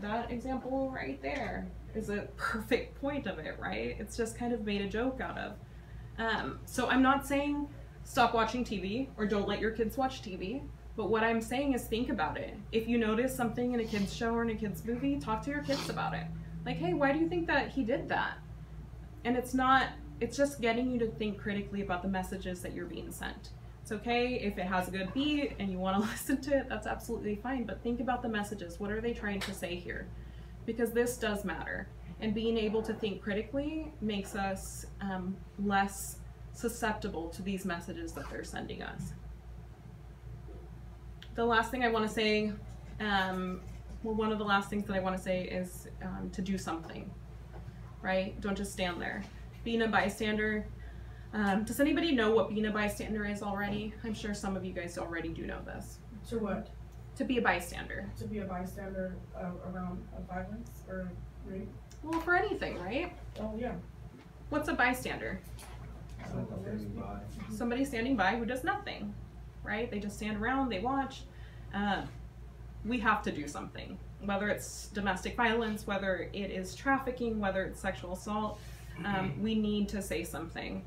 That example right there is a perfect point of it, right? It's just kind of made a joke out of. So I'm not saying stop watching TV or don't let your kids watch TV, but what I'm saying is think about it. If you notice something in a kid's show or in a kid's movie, talk to your kids about it. Like, hey, why do you think that he did that? And it's just getting you to think critically about the messages that you're being sent. It's okay if it has a good beat and you want to listen to it, that's absolutely fine, but think about the messages. What are they trying to say here? Because this does matter. And being able to think critically makes us less susceptible to these messages that they're sending us. The last thing I want to say, well, one of the last things that I want to say is to do something, right? Don't just stand there. Being a bystander, does anybody know what being a bystander is already? I'm sure some of you guys already do know this. To what? To be a bystander. To be a bystander around a violence or rape? Well, for anything, right? Oh, yeah. What's a bystander? Somebody standing by who does nothing, right? They just stand around, they watch. We have to do something, whether it's domestic violence, whether it is trafficking, whether it's sexual assault. We need to say something.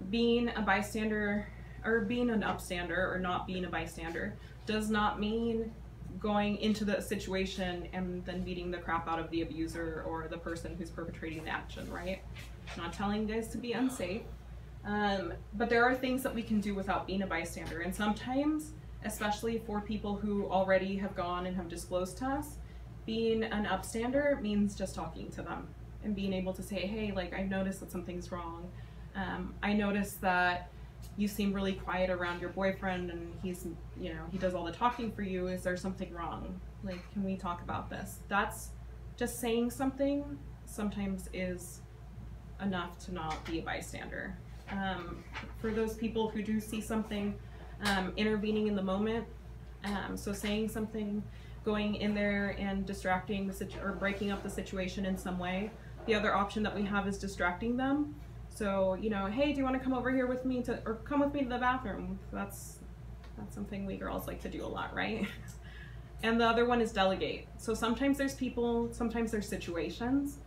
Being a bystander or being an upstander or not being a bystander does not mean going into the situation and then beating the crap out of the abuser or the person who's perpetrating the action, right? I'm not telling you guys to be unsafe, but there are things that we can do without being a bystander, and sometimes, especially for people who already have gone and have disclosed to us, being an upstander means just talking to them and being able to say, hey, like, I've noticed that something's wrong. I noticed that you seem really quiet around your boyfriend and he's, you know, he does all the talking for you. Is there something wrong? Like, can we talk about this? That's just saying something sometimes is enough to not be a bystander. For those people who do see something, intervening in the moment, so saying something, going in there and distracting or breaking up the situation in some way. The other option that we have is distracting them. So, you know, hey, do you want to come over here with me or come with me to the bathroom? That's something we girls like to do a lot, right? And the other one is delegate. So sometimes there's people, sometimes there's situations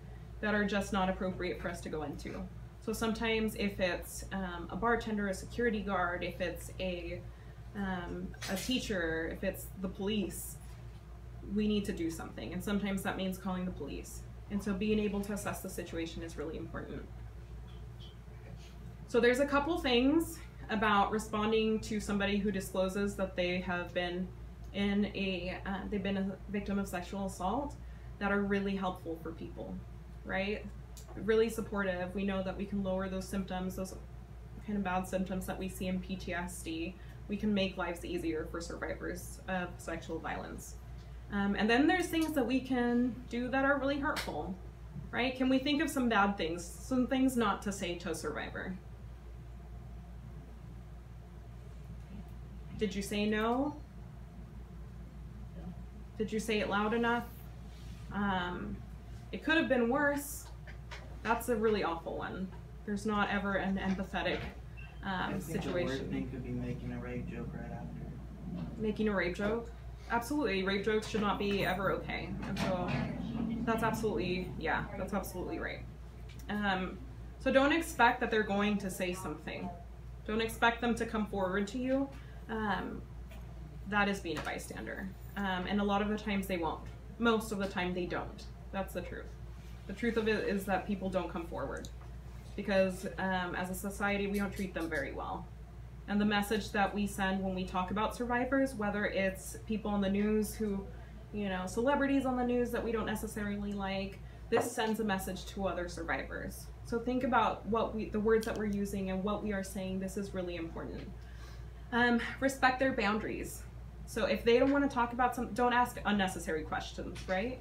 that are just not appropriate for us to go into. So sometimes if it's a bartender, a security guard, if it's a teacher, if it's the police, we need to do something. And sometimes that means calling the police. And so being able to assess the situation is really important. So there's a couple things about responding to somebody who discloses that they have been they've been a victim of sexual assault that are really helpful for people, right? Really supportive. We know that we can lower those symptoms, those kind of bad symptoms that we see in PTSD. We can make lives easier for survivors of sexual violence. And then there's things that we can do that are really hurtful, right? Can we think of some bad things, some things not to say to a survivor? Did you say no? Did you say it loud enough? It could have been worse. That's a really awful one. There's not ever an empathetic situation. The worst thing could be making a rape joke right after. Making a rape joke? Absolutely. Rape jokes should not be ever okay. And so that's absolutely, yeah, that's absolutely right. So don't expect that they're going to say something. Don't expect them to come forward to you. That is being a bystander. And a lot of the times they won't. Most of the time they don't. That's the truth. The truth of it is that people don't come forward because as a society we don't treat them very well. And the message that we send when we talk about survivors, whether it's people on the news who, you know, celebrities on the news that we don't necessarily like, this sends a message to other survivors. So think about the words that we're using and what we are saying. This is really important. Respect their boundaries. So if they don't want to talk about don't ask unnecessary questions, right?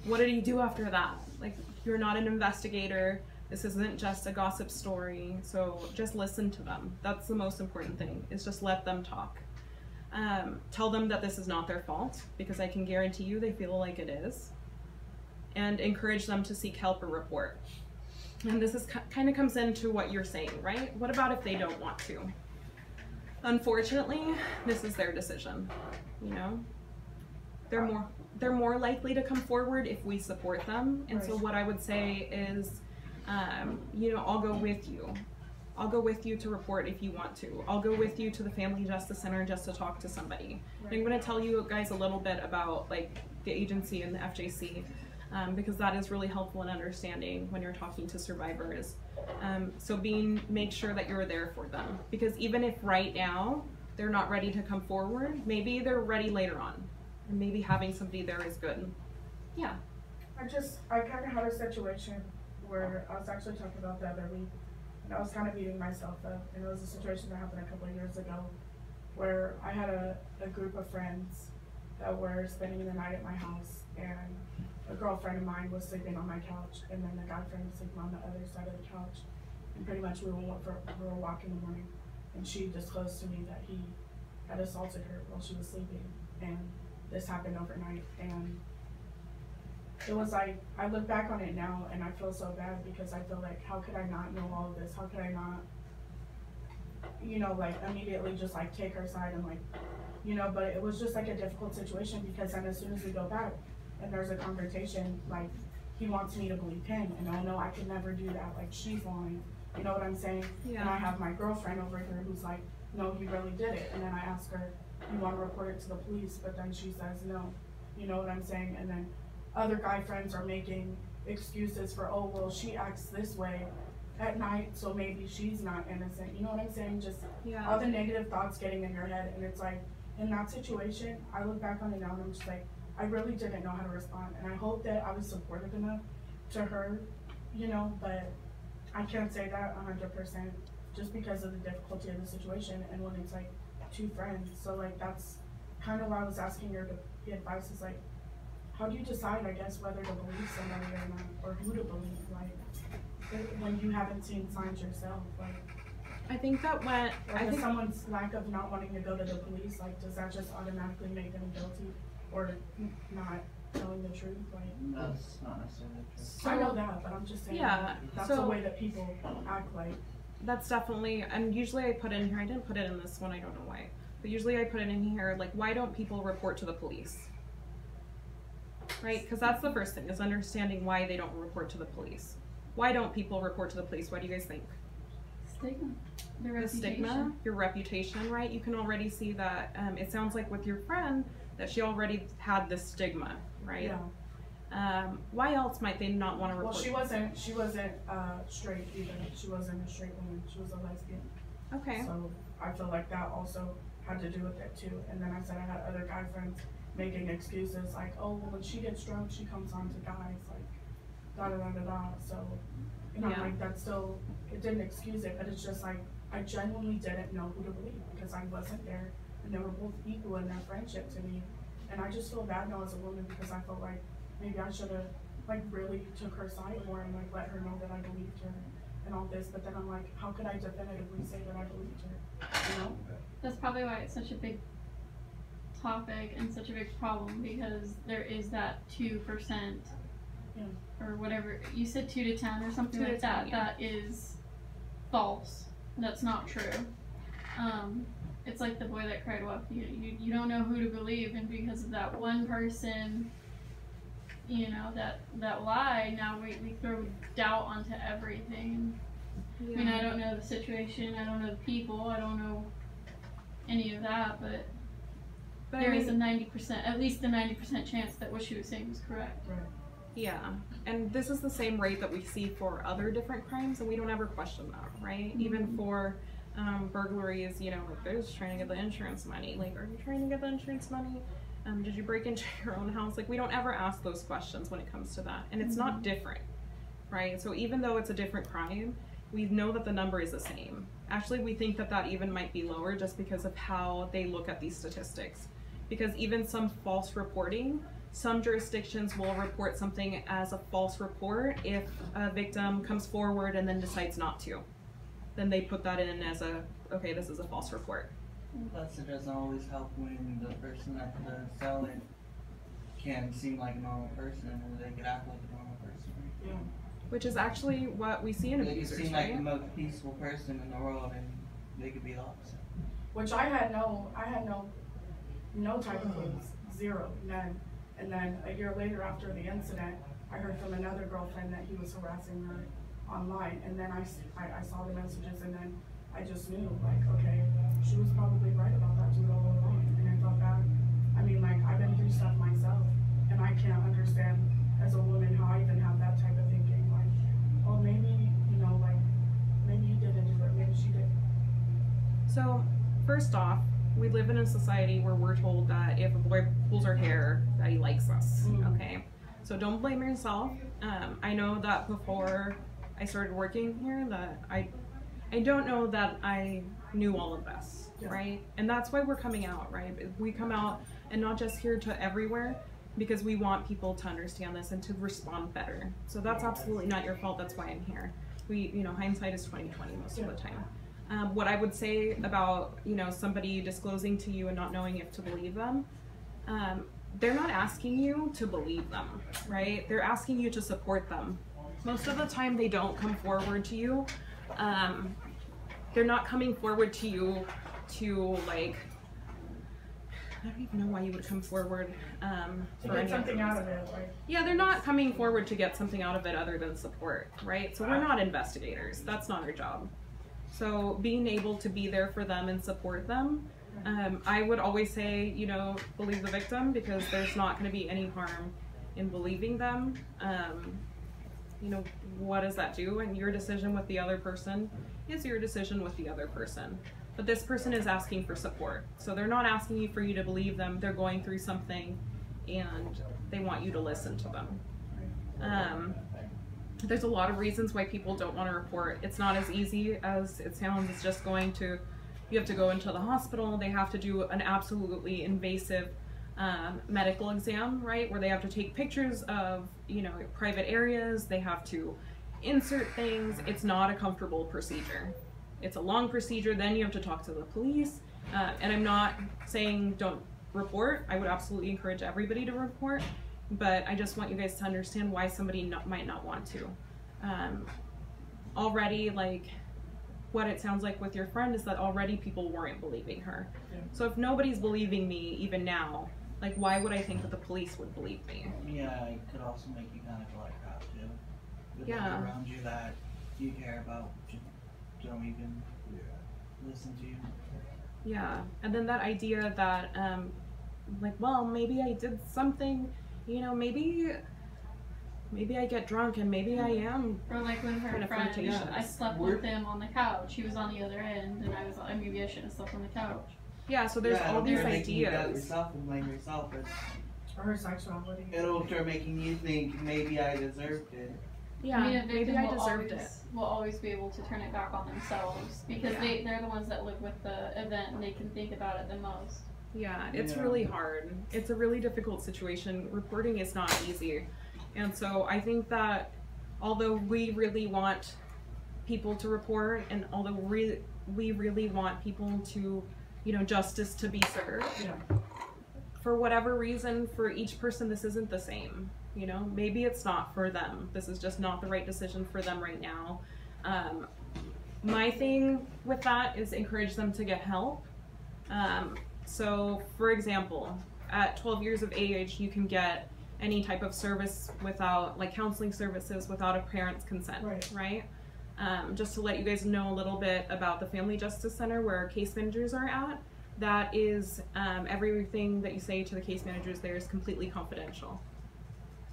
What did he do after that? Like, you're not an investigator. This isn't just a gossip story. So just listen to them. That's the most important thing, is just let them talk. Tell them that this is not their fault, because I can guarantee you they feel like it is. And encourage them to seek help or report. And this is kind of comes into what you're saying, right? What about if they don't want to? Unfortunately, this is their decision, you know? They're more likely to come forward if we support them. And so what I would say is, you know, I'll go with you. I'll go with you to report if you want to. I'll go with you to the Family Justice Center just to talk to somebody. Right. I'm going to tell you guys a little bit about like the agency and the FJC. Because that is really helpful in understanding when you're talking to survivors. So make sure that you're there for them. Because even if right now they're not ready to come forward, maybe they're ready later on. And maybe having somebody there is good. Yeah. I kind of had a situation where I was actually talking about the other week, and I was kind of beating myself up. And it was a situation that happened a couple of years ago where I had a group of friends that were spending the night at my house, and a girlfriend of mine was sleeping on my couch, and then the guy friend was sleeping on the other side of the couch. And pretty much we were for a walk in the morning, and she disclosed to me that he had assaulted her while she was sleeping, and this happened overnight. And it was like, I look back on it now and I feel so bad, because I feel like, how could I not know all of this? How could I not, you know, like immediately just like take her side and like, you know, but it was just like a difficult situation, because then as soon as we go back and there's a confrontation, like he wants me to believe him, and oh no, I could never do that, like she's lying, you know what I'm saying? Yeah. And I have my girlfriend over here who's like, no, he really did it. And then I ask her, you want to report it to the police? But then she says no, you know what I'm saying? And then other guy friends are making excuses for, oh well, she acts this way at night, so maybe she's not innocent, you know what I'm saying? Just all the negative thoughts getting in your head. And it's like, in that situation, I look back on it now and I'm just like, I really didn't know how to respond, and I hope that I was supportive enough to her, you know, but I can't say that 100% just because of the difficulty of the situation, and when it's like two friends. So like, that's kind of why I was asking your advice, is like, how do you decide, I guess, whether to believe somebody or not, or who to believe, like, when you haven't seen signs yourself, like. I think that someone's lack of not wanting to go to the police, like, does that just automatically make them guilty? Or not telling the truth, like. That's not necessarily true. I know that, but I'm just saying, that's the way that people act like. That's definitely, and usually I put in here, I didn't put it in this one, I don't know why, but usually I put it in here, like, why don't people report to the police? Right? Because that's the first thing, is understanding why they don't report to the police. Why don't people report to the police? What do you guys think? Stigma. The stigma, your reputation, right? You can already see that, it sounds like with your friend, that she already had this stigma, right? Yeah. Why else might they not want to report? Well, she wasn't straight either. She wasn't a straight woman. She was a lesbian. Okay. So I feel like that also had to do with it too. And then I said I had other guy friends making excuses like, oh, well, when she gets drunk, she comes on to guys, like, da da da da da. So, you know, like, that's still, it didn't excuse it, but it's just like, I genuinely didn't know who to believe, because I wasn't there. And they were both equal in their friendship to me. And I just feel bad now as a woman, because I felt like maybe I should have like really took her side more and like let her know that I believed her and all this. But then I'm like, how could I definitively say that I believed her, you know? That's probably why it's such a big topic and such a big problem, because there is that 2% or whatever, you said 2 to 10 or something like that, that is false. That's not true. It's like the boy that cried wolf. You don't know who to believe, and because of that one person, you know, that lie, now we throw doubt onto everything. I mean, I don't know the situation, I don't know the people, I don't know any of that, but there is a 90%, at least a 90% chance that what she was saying was correct. Right. Yeah, and this is the same rate that we see for other different crimes, and we don't ever question that, right? Mm-hmm. Even for burglaries, you know, like, they're just trying to get the insurance money. Like, are you trying to get the insurance money? Did you break into your own house? Like, we don't ever ask those questions when it comes to that, and it's not different. right? So even though it's a different crime, we know that the number is the same. Actually, we think that that even might be lower just because of how they look at these statistics. Because even some false reporting, some jurisdictions will report something as a false report if a victim comes forward and then decides not to. Then they put that in as a, okay, this is a false report. Plus, it doesn't always help when the person at the cell can seem like a normal person and they could act like a normal person. Yeah. Which is actually what we see in They could abusers, seem like right? the most peaceful person in the world and they could be the opposite. Which I had no type of clues, zero, none. And then a year later after the incident, I heard from another girlfriend that he was harassing her online. And then I saw the messages and then I just knew, like, okay, she was probably right about that dude all along. And I thought that, I mean, like, I've been through stuff myself and I can't understand as a woman how I even have that type of thinking. Like, oh, maybe, you know, like, maybe you didn't do it, maybe she did. So, first off, we live in a society where we're told that if a boy pulls our hair, that he likes us, okay? So don't blame yourself. I know that before I started working here that I don't know that I knew all of this, right? And that's why we're coming out, right? We come out and not just here to everywhere because we want people to understand this and to respond better. So that's absolutely not your fault. That's why I'm here. You know, hindsight is 20/20 most of the time. What I would say about, you know, somebody disclosing to you and not knowing if to believe them, they're not asking you to believe them, right? They're asking you to support them. Most of the time they don't come forward to you. They're not coming forward to you to, like, I don't even know why you would come forward To get something out of it, like. Yeah, they're not coming forward to get something out of it other than support, right? So we're not investigators. That's not our job. So being able to be there for them and support them, I would always say, you know, believe the victim because there's not going to be any harm in believing them. You know, what does that do? And your decision with the other person is your decision with the other person. But this person is asking for support. So they're not asking you for you to believe them. They're going through something and they want you to listen to them. There's a lot of reasons why people don't want to report. It's not as easy as it sounds. It's just going to, you have to go into the hospital. They have to do an absolutely invasive medical exam, right? Where they have to take pictures of, you know, private areas. They have to insert things. It's not a comfortable procedure. It's a long procedure. Then you have to talk to the police. And I'm not saying don't report. I would absolutely encourage everybody to report. But I just want you guys to understand why somebody might not want to. Already, like, what it sounds like with your friend is that already people weren't believing her. Yeah. So if nobody's believing me, even now, like, why would I think that the police would believe me? Yeah, it could also make you kind of feel like crap too. The Yeah. people around you that you care about just don't even listen to you. Yeah, and then that idea that, like, well, maybe I did something, you know, maybe I get drunk and maybe I am. Or like when her Kind of friend, flirtatious. I slept with him on the couch. He was on the other end, and I was like, maybe I shouldn't have slept on the couch. Yeah, so there's all these It'll making you doubt ideas. yourself and blame yourself. Or her sexuality. It'll start making you think maybe I deserved it. Yeah, I mean, a maybe victim I deserved it. will always be able to turn it back on themselves because Yeah. they're the ones that live with the event and they can think about it the most. Yeah, it's Yeah. really hard. It's a really difficult situation. Reporting is not easy. And so I think that although we really want people to report and although we really want people to, you know, justice to be served, Yeah. for whatever reason, for each person, this isn't the same. You know, maybe it's not for them. This is just not the right decision for them right now. My thing with that is encourage them to get help. So, for example, at 12 years of age, you can get any type of service without, like counseling services, without a parent's consent, right? Just to let you guys know a little bit about the Family Justice Center where our case managers are at, that is, everything that you say to the case managers there is completely confidential.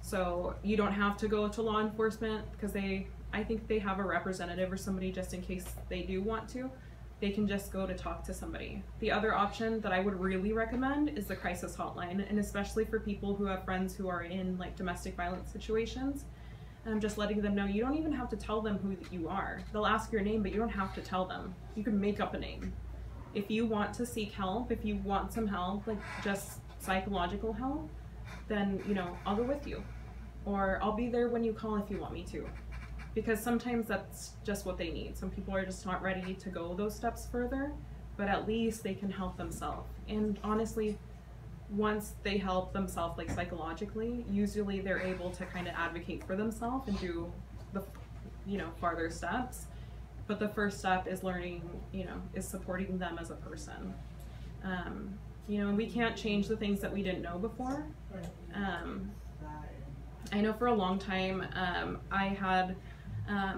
So you don't have to go to law enforcement because I think they have a representative or somebody just in case they do want to. They can just go to talk to somebody. The other option that I would really recommend is the crisis hotline, and especially for people who have friends who are in like domestic violence situations. just letting them know you don't even have to tell them who you are. They'll ask your name, but you don't have to tell them. You can make up a name. If you want to seek help, if you want some help, like just psychological help, then, you know, I'll go with you. Or I'll be there when you call if you want me to. Because sometimes that's just what they need. Some people are just not ready to go those steps further, but at least they can help themselves. And honestly, once they help themselves, like psychologically, usually they're able to kind of advocate for themselves and do the, you know, farther steps. But the first step is learning, you know, is supporting them as a person. You know, and we can't change the things that we didn't know before. I know for a long time, I had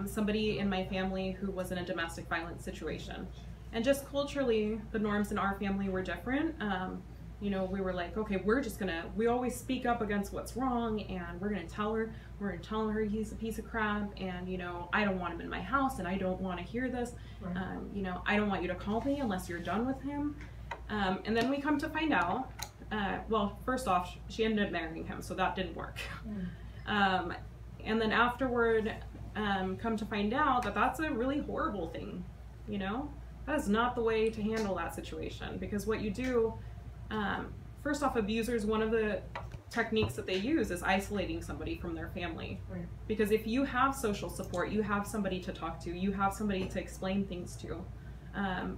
somebody in my family who was in a domestic violence situation. And just culturally, the norms in our family were different. You know, we were like, okay, we always speak up against what's wrong, and we're gonna tell her he's a piece of crap, and, you know, I don't want him in my house, and I don't want to hear this. You know, I don't want you to call me unless you're done with him. And then we come to find out, well, first off, she ended up marrying him, so that didn't work. And then afterward, come to find out that that's a really horrible thing, you know? That is not the way to handle that situation, because what you do, first off, abusers, one of the techniques that they use is isolating somebody from their family. Because if you have social support, you have somebody to talk to, you have somebody to explain things to,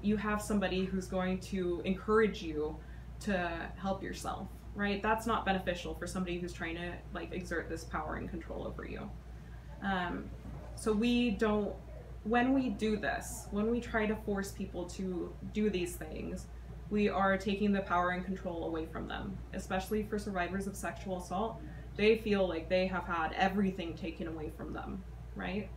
you have somebody who's going to encourage you to help yourself, right? That's not beneficial for somebody who's trying to like exert this power and control over you. So when we do this, when we try to force people to do these things, we are taking the power and control away from them, especially for survivors of sexual assault. They feel like they have had everything taken away from them, right?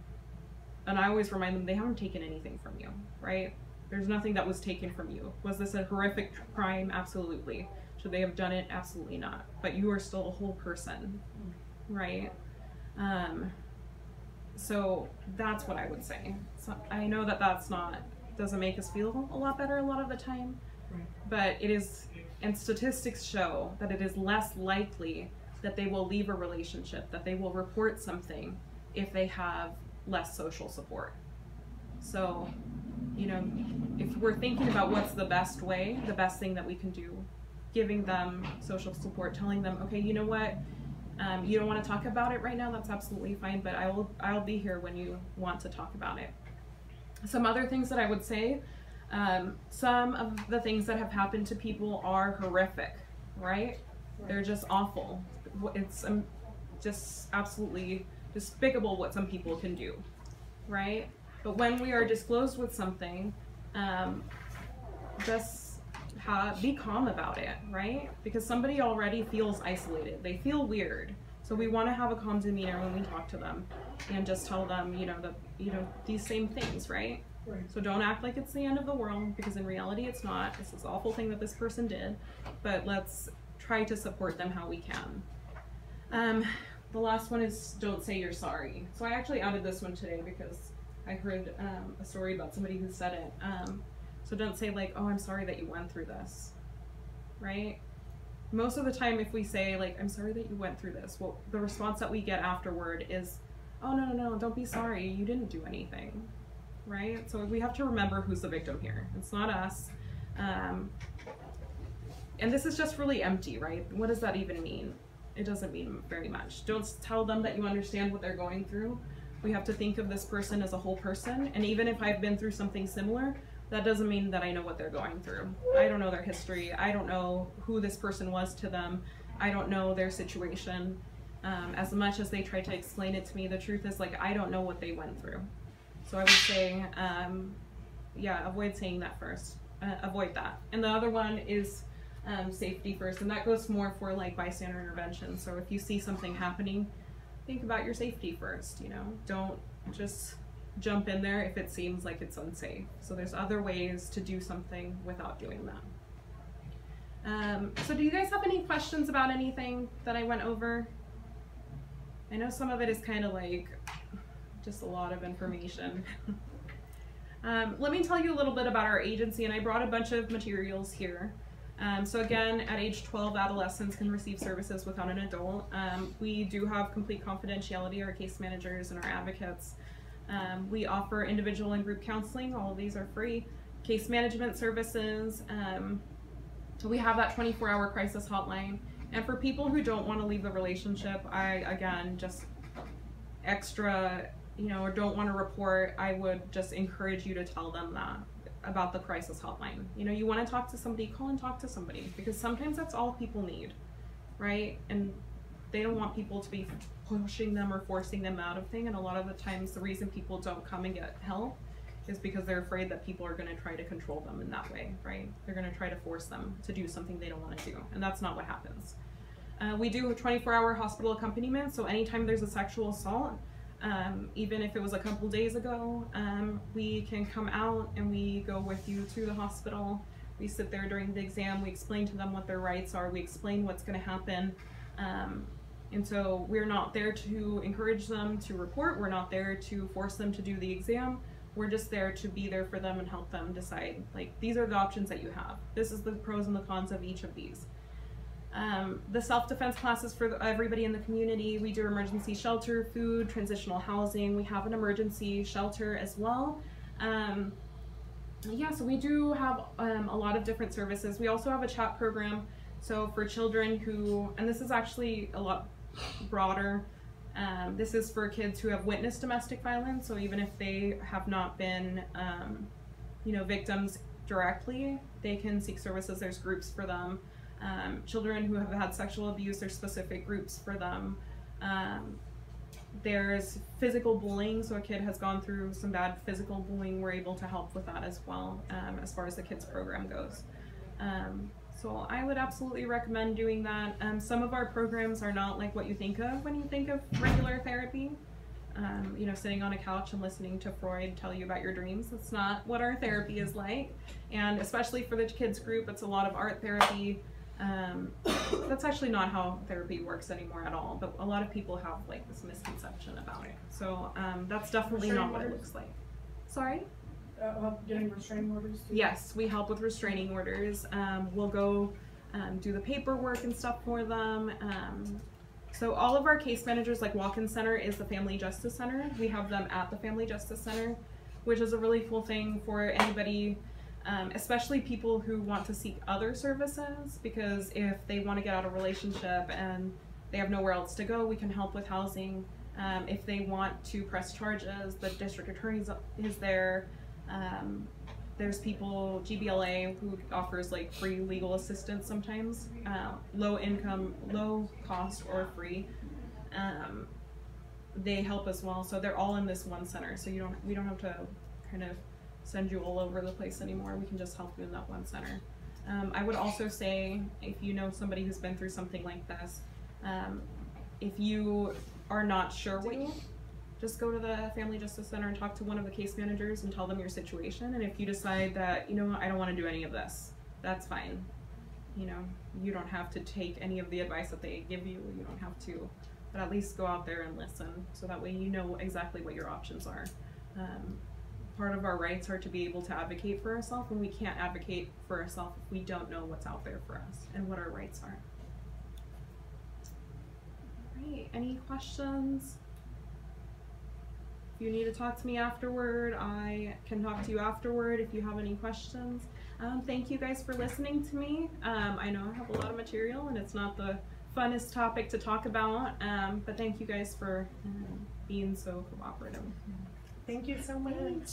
And I always remind them they haven't taken anything from you, right? There's nothing that was taken from you. Was this a horrific crime? Absolutely. Should they have done it? Absolutely not. But you are still a whole person, right? So that's what I would say. So I know that doesn't make us feel a lot better a lot of the time, but it is, and statistics show that it is less likely that they will leave a relationship, that they will report something if they have less social support. So, you know, if we're thinking about what's the best way, the best thing that we can do, giving them social support, telling them, okay, you know what, you don't want to talk about it right now, that's absolutely fine, but I'll be here when you want to talk about it. Some other things that I would say, some of the things that have happened to people are horrific, right? They're just awful. It's just absolutely despicable what some people can do, right? But when we are disclosed with something, just be calm about it, right? Because somebody already feels isolated. They feel weird. So we want to have a calm demeanor when we talk to them and just tell them, these same things, right? So don't act like it's the end of the world, because in reality it's not. It's this awful thing that this person did, but let's try to support them how we can. The last one is don't say you're sorry. So I actually added this one today because I heard a story about somebody who said it. So don't say like, oh, I'm sorry that you went through this, right? Most of the time if we say like, I'm sorry that you went through this, well, the response that we get afterward is, oh, no, don't be sorry, you didn't do anything, right? So we have to remember who's the victim here. It's not us. And this is just really empty, right? What does that even mean? It doesn't mean very much. Don't tell them that you understand what they're going through. We have to think of this person as a whole person, and even if I've been through something similar, that doesn't mean that I know what they're going through. I don't know their history. I don't know who this person was to them. I don't know their situation. As much as they try to explain it to me, the truth is like I don't know what they went through. So I would say, avoid saying that first. Avoid that. And the other one is safety first, and that goes more for like bystander intervention. So if you see something happening, think about your safety first, don't just jump in there if it seems like it's unsafe. So there's other ways to do something without doing that. So do you guys have any questions about anything that I went over? I know some of it is kind of like just a lot of information. Let me tell you a little bit about our agency, and I brought a bunch of materials here. So again, at age 12, adolescents can receive services without an adult. We do have complete confidentiality, our case managers and our advocates. We offer individual and group counseling. All of these are free. Case management services. We have that 24-hour crisis hotline. And for people who don't want to leave the relationship, again, just extra, or don't want to report, I would just encourage you to tell them that about the crisis hotline. You want to talk to somebody, call and talk to somebody, because sometimes that's all people need, right? And they don't want people to be pushing them or forcing them out of things. And a lot of the times the reason people don't come and get help is because they're afraid that people are going to try to control them in that way, right? They're going to try to force them to do something they don't want to do, and that's not what happens. We do a 24-hour hospital accompaniment, so anytime there's a sexual assault, even if it was a couple days ago, we can come out and we go with you to the hospital. We sit there during the exam, we explain to them what their rights are, we explain what's going to happen. And so we're not there to encourage them to report, we're not there to force them to do the exam. We're just there to be there for them and help them decide, like, these are the options that you have. This is the pros and the cons of each of these. The self-defense classes for everybody in the community. We do emergency shelter, food, transitional housing. We have an emergency shelter as well. Yeah, so we do have a lot of different services. We also have a chat program. So for children who, and this is actually a lot broader, this is for kids who have witnessed domestic violence. So even if they have not been, victims directly, they can seek services. There's groups for them. Children who have had sexual abuse, there's specific groups for them. There's physical bullying, so a kid has gone through some bad physical bullying, we're able to help with that as well, as far as the kids program goes. So I would absolutely recommend doing that. Some of our programs are not like what you think of when you think of regular therapy. Sitting on a couch and listening to Freud tell you about your dreams. That's not what our therapy is like. And especially for the kids group, it's a lot of art therapy. That's actually not how therapy works anymore at all, but a lot of people have like this misconception about it. So that's definitely not what it looks like. Sorry? Getting restraining orders too? Yes, we help with restraining orders. We'll go do the paperwork and stuff for them. So all of our case managers, like Walk-In Center is the Family Justice Center. We have them at the Family Justice Center, which is a really cool thing for anybody, especially people who want to seek other services, because if they want to get out of a relationship and they have nowhere else to go, we can help with housing. If they want to press charges, the district attorney is there. There's people, GBLA, who offers like free legal assistance sometimes, low income, low cost or free. They help as well, so they're all in this one center. So we don't have to kind of send you all over the place anymore. We can just help you in that one center. I would also say, if you know somebody who's been through something like this, if you are not sure what you just go to the Family Justice Center and talk to one of the case managers and tell them your situation. And if you decide that, I don't want to do any of this, that's fine. You don't have to take any of the advice that they give you. You don't have to, but at least go out there and listen, so that way you know exactly what your options are. Part of our rights are to be able to advocate for ourselves, and we can't advocate for ourselves if we don't know what's out there for us and what our rights are. All right, any questions? If you need to talk to me afterward, I can talk to you afterward if you have any questions. Thank you guys for listening to me. I know I have a lot of material and it's not the funnest topic to talk about, but thank you guys for being so cooperative. Thank you so much.